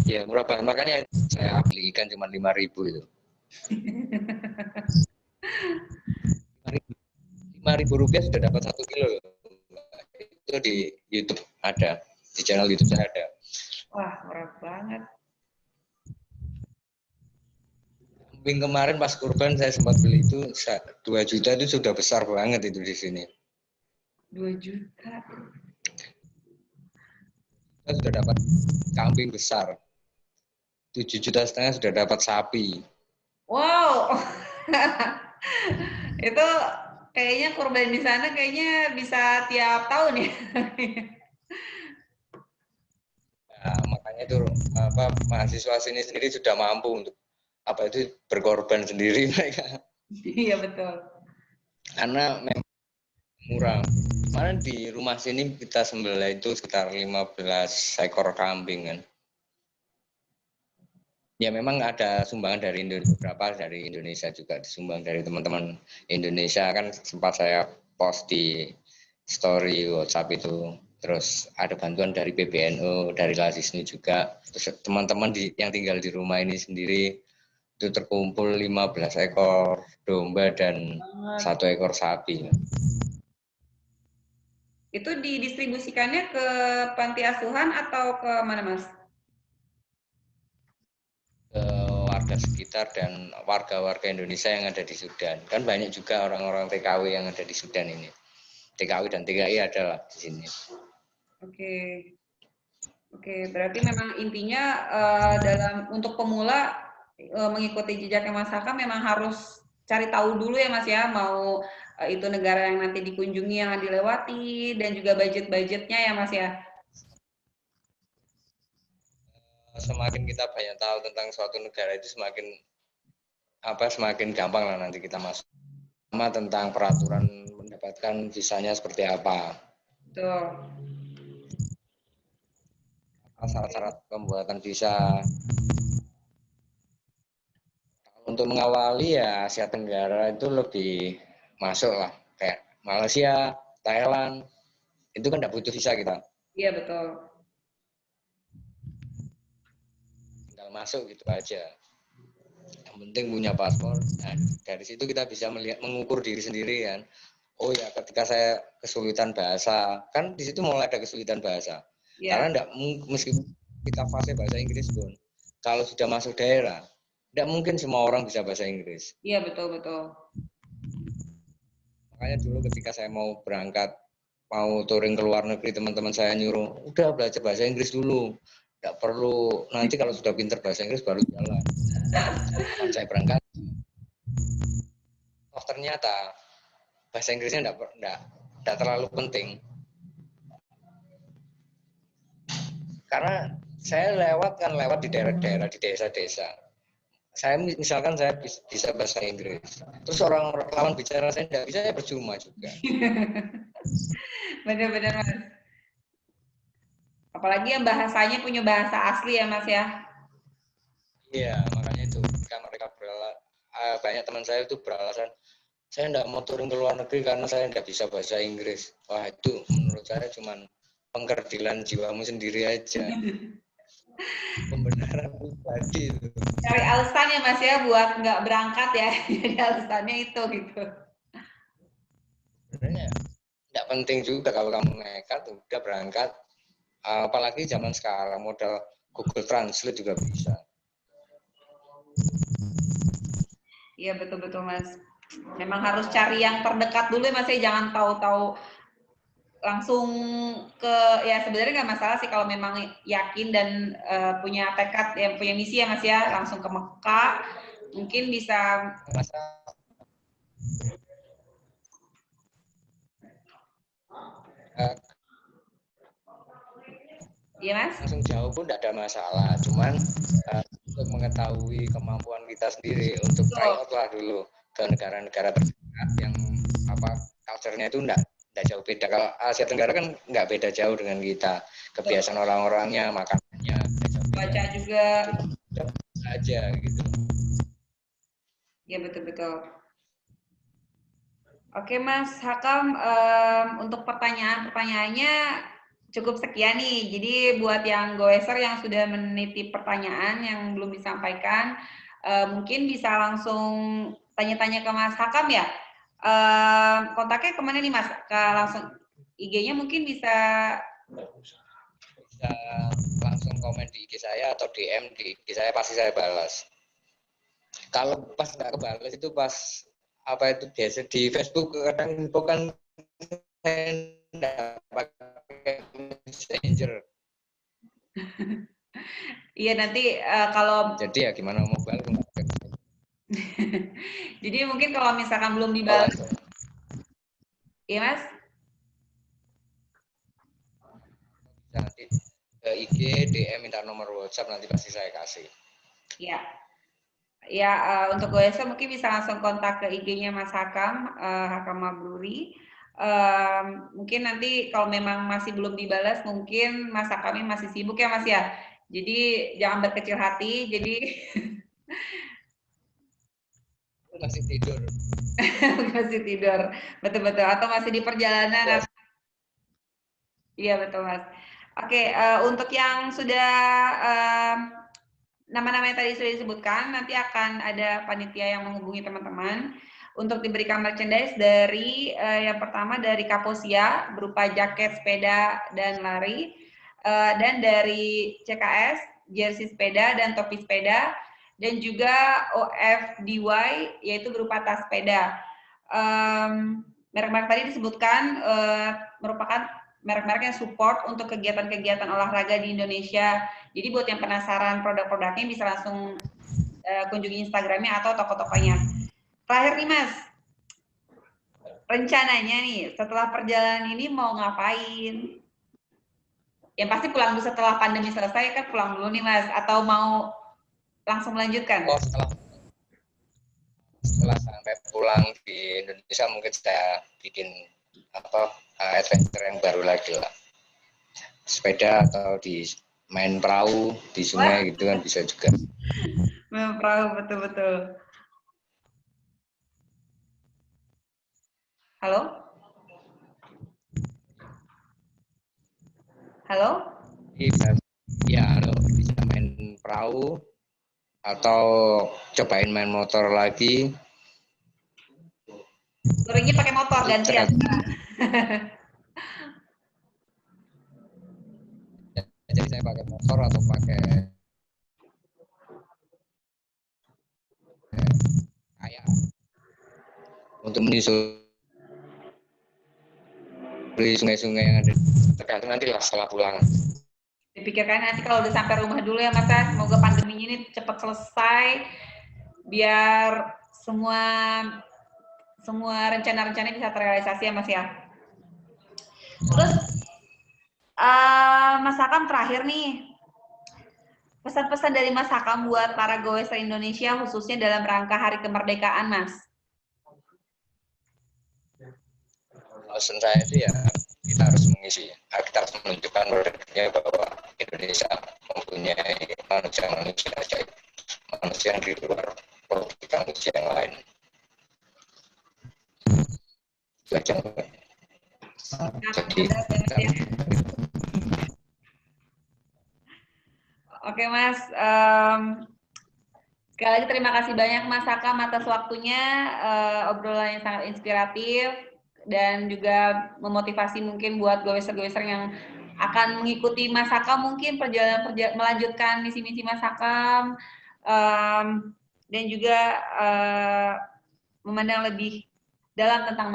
Speaker 2: Ya murah banget, makanya saya beli ikan cuma 5.000 itu. 5.000 rupiah sudah dapat 1 kilo. Itu di YouTube ada, di channel YouTube saya ada.
Speaker 1: Wah, murah banget.
Speaker 2: Kambing kemarin pas kurban saya sempat beli itu 2 juta itu sudah besar banget itu di sini.
Speaker 1: 2 juta.
Speaker 2: Kita sudah dapat kambing besar. 7,5 juta sudah dapat sapi.
Speaker 1: Wow. Itu kayaknya kurban di sana kayaknya bisa tiap tahun ya.
Speaker 2: Nah, makanya itu mahasiswa sini sendiri sudah mampu untuk itu berkorban sendiri mereka.
Speaker 1: Iya betul.
Speaker 2: Karena memang murah. Kemarin di rumah sini kita sembelih itu sekitar 15 ekor kambing kan. Ya memang ada sumbangan dari beberapa dari Indonesia juga, disumbang dari teman-teman Indonesia kan sempat saya post di story WhatsApp itu. Terus ada bantuan dari PBNU, dari Lasisni juga. Terus teman-teman yang tinggal di rumah ini sendiri itu terkumpul 15 ekor domba dan 1 ekor sapi.
Speaker 1: Itu didistribusikannya ke panti asuhan atau ke mana Mas?
Speaker 2: Ke warga sekitar dan warga-warga Indonesia yang ada di Sudan. Kan banyak juga orang-orang TKW yang ada di Sudan ini. TKW dan TKI adalah di sini.
Speaker 1: Oke. Oke, berarti memang intinya untuk pemula mengikuti jejaknya Mas Haka memang harus cari tahu dulu ya Mas ya, mau itu negara yang nanti dikunjungi yang dilewati dan juga budget-budgetnya ya Mas ya.
Speaker 2: Semakin kita banyak tahu tentang suatu negara itu semakin gampang lah nanti kita masuk. Sama tentang peraturan mendapatkan visanya seperti apa.
Speaker 1: Betul.
Speaker 2: Syarat-syarat pembuatan visa. Untuk mengawali ya Asia Tenggara itu lebih masuk lah. Kayak Malaysia, Thailand, itu kan tidak butuh visa kita.
Speaker 1: Iya betul.
Speaker 2: Tinggal masuk gitu aja. Yang penting punya paspor. Nah, dari situ kita bisa mengukur diri sendiri kan. Oh ya, ketika saya kesulitan bahasa, kan di situ mulai ada kesulitan bahasa.
Speaker 1: Ya.
Speaker 2: Karena meskipun kita fase bahasa Inggris pun, kalau sudah masuk daerah, tidak mungkin semua orang bisa bahasa Inggris.
Speaker 1: Iya, betul.
Speaker 2: Makanya dulu ketika saya mau berangkat, mau touring ke luar negeri, teman-teman saya nyuruh, udah belajar bahasa Inggris dulu. Tidak perlu, nanti kalau sudah pintar bahasa Inggris baru jalan. Kapan saya berangkat, oh ternyata bahasa Inggrisnya tidak terlalu penting. Karena saya lewat di daerah-daerah, di desa-desa. Saya misalkan saya bisa bahasa Inggris, terus orang lawan bicara saya tidak bisa, ya percuma juga.
Speaker 1: Benar-benar Mas. Apalagi yang bahasanya punya bahasa asli ya Mas ya.
Speaker 2: Iya, makanya itu kan mereka banyak teman saya itu beralasan, saya tidak mau turun ke luar negeri karena saya tidak bisa bahasa Inggris. Wah, itu menurut saya cuma pengkerdilan jiwamu sendiri aja. Pembenaran pribadi itu.
Speaker 1: Cari alasan ya Mas ya buat nggak berangkat ya. Jadi alasannya itu gitu.
Speaker 2: Sebenarnya tidak penting juga kalau kamu nekat udah berangkat. Apalagi zaman sekarang modal Google Translate juga bisa.
Speaker 1: Iya betul Mas. Memang harus cari yang terdekat dulu ya Mas ya. Jangan tahu-tahu langsung ke, ya sebenarnya nggak masalah sih kalau memang yakin dan punya tekad, yang punya misi ya Mas ya, langsung ke Mekah mungkin bisa. Iya Mas?
Speaker 2: Langsung jauh pun tidak ada masalah, cuman untuk mengetahui kemampuan kita sendiri untuk try out lah dulu ke negara-negara terdekat yang culture-nya itu tidak jauh beda. Kalau Asia Tenggara kan nggak beda jauh dengan kita, kebiasaan orang-orangnya, makanannya,
Speaker 1: baca juga
Speaker 2: aja gitu.
Speaker 1: Ya betul. Oke Mas Hakam, untuk pertanyaannya cukup sekian nih. Jadi buat yang goeser yang sudah menitip pertanyaan yang belum disampaikan, mungkin bisa langsung tanya-tanya ke Mas Hakam ya. Kontaknya kemana nih Mas? Langsung IG-nya mungkin bisa
Speaker 2: langsung komen di IG saya atau DM di IG saya, pasti saya balas. Kalau pas nggak kebalas itu pas biasa di Facebook kadang info kan pakai Messenger.
Speaker 1: Iya nanti kalau
Speaker 2: jadi ya gimana mau balas.
Speaker 1: Jadi mungkin kalau misalkan belum dibalas, iya Mas?
Speaker 2: Nanti ke IG, DM minta nomor WhatsApp, nanti pasti saya kasih.
Speaker 1: Ya, untuk goeser mungkin bisa langsung kontak ke IG-nya Mas Hakam, Hakam Mabruri. Mungkin nanti kalau memang masih belum dibalas, mungkin Mas Hakamnya masih sibuk ya Mas ya. Jadi jangan berkecil hati. Jadi
Speaker 2: masih tidur.
Speaker 1: Masih tidur, betul. Atau masih di perjalanan? Iya betul Mas. Oke, untuk yang sudah nama-nama yang tadi sudah disebutkan, nanti akan ada panitia yang menghubungi teman-teman untuk diberikan merchandise dari yang pertama dari Kaposia berupa jaket, sepeda, dan lari, dan dari CKS jersey sepeda dan topi sepeda, dan juga OFDY yaitu berupa tas sepeda. Merek-merek tadi disebutkan merupakan merek-merek yang support untuk kegiatan-kegiatan olahraga di Indonesia. Jadi buat yang penasaran produk-produknya bisa langsung kunjungi Instagramnya atau toko-tokonya. Terakhir nih Mas, rencananya nih setelah perjalanan ini mau ngapain? Yang pasti pulang dulu setelah pandemi selesai kan, pulang dulu nih Mas, atau mau langsung melanjutkan?
Speaker 2: Oh, setelah sampai pulang di Indonesia mungkin saya bikin adventure yang baru lagi lah, sepeda atau di main perahu di sungai gitu kan bisa juga.
Speaker 1: Main perahu, betul. Halo?
Speaker 2: Bisa, ya bisa main perahu atau cobain main motor lagi.
Speaker 1: Touringnya pakai motor gantian.
Speaker 2: Jadi saya pakai motor atau pakai kayak untuk menyusuri sungai-sungai yang ada. Tergantung nanti lah setelah pulang.
Speaker 1: Dipikirkan nanti kalau udah sampai rumah dulu ya Mas ya. Semoga pandeminya ini cepat selesai biar semua rencana-rencana bisa terrealisasi ya Mas ya. Terus Mas Hakam terakhir nih, pesan-pesan dari Mas Hakam buat para goeser Indonesia khususnya dalam rangka Hari Kemerdekaan Mas.
Speaker 2: Pesan saya itu ya kita harus mengisi, kita harus menunjukkan pada dunia bahwa Indonesia mempunyai manusia-manusia ajaib, manusia yang di luar politik manusia yang lain. Itu aja. Jadi
Speaker 1: Oke Mas, sekali lagi terima kasih banyak Mas Hakam atas waktunya, obrolan yang sangat inspiratif dan juga memotivasi mungkin buat goeser-goeser yang akan mengikuti Mas Hakam mungkin perjalanan melanjutkan misi-misi Mas Hakam dan juga memandang lebih dalam tentang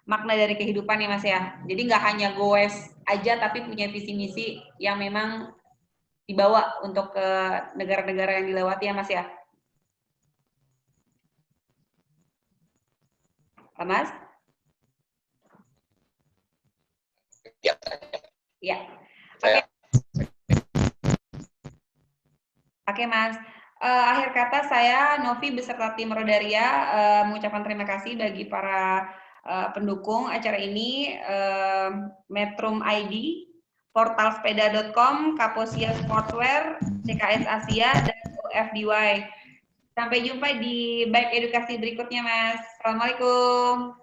Speaker 1: makna dari kehidupan ya Mas ya. Jadi nggak hanya goes aja tapi punya visi misi yang memang dibawa untuk ke negara-negara yang dilewati ya Mas ya. Mas? Ya. Oke. Oke Mas. Akhir kata saya Novi beserta tim Rodaria mengucapkan terima kasih bagi para pendukung acara ini, Metrum ID, portalsepeda.com, Kaposia Sportswear, CKS Asia, dan UFDY. Sampai jumpa di Bike Edukasi berikutnya, Mas. Assalamualaikum.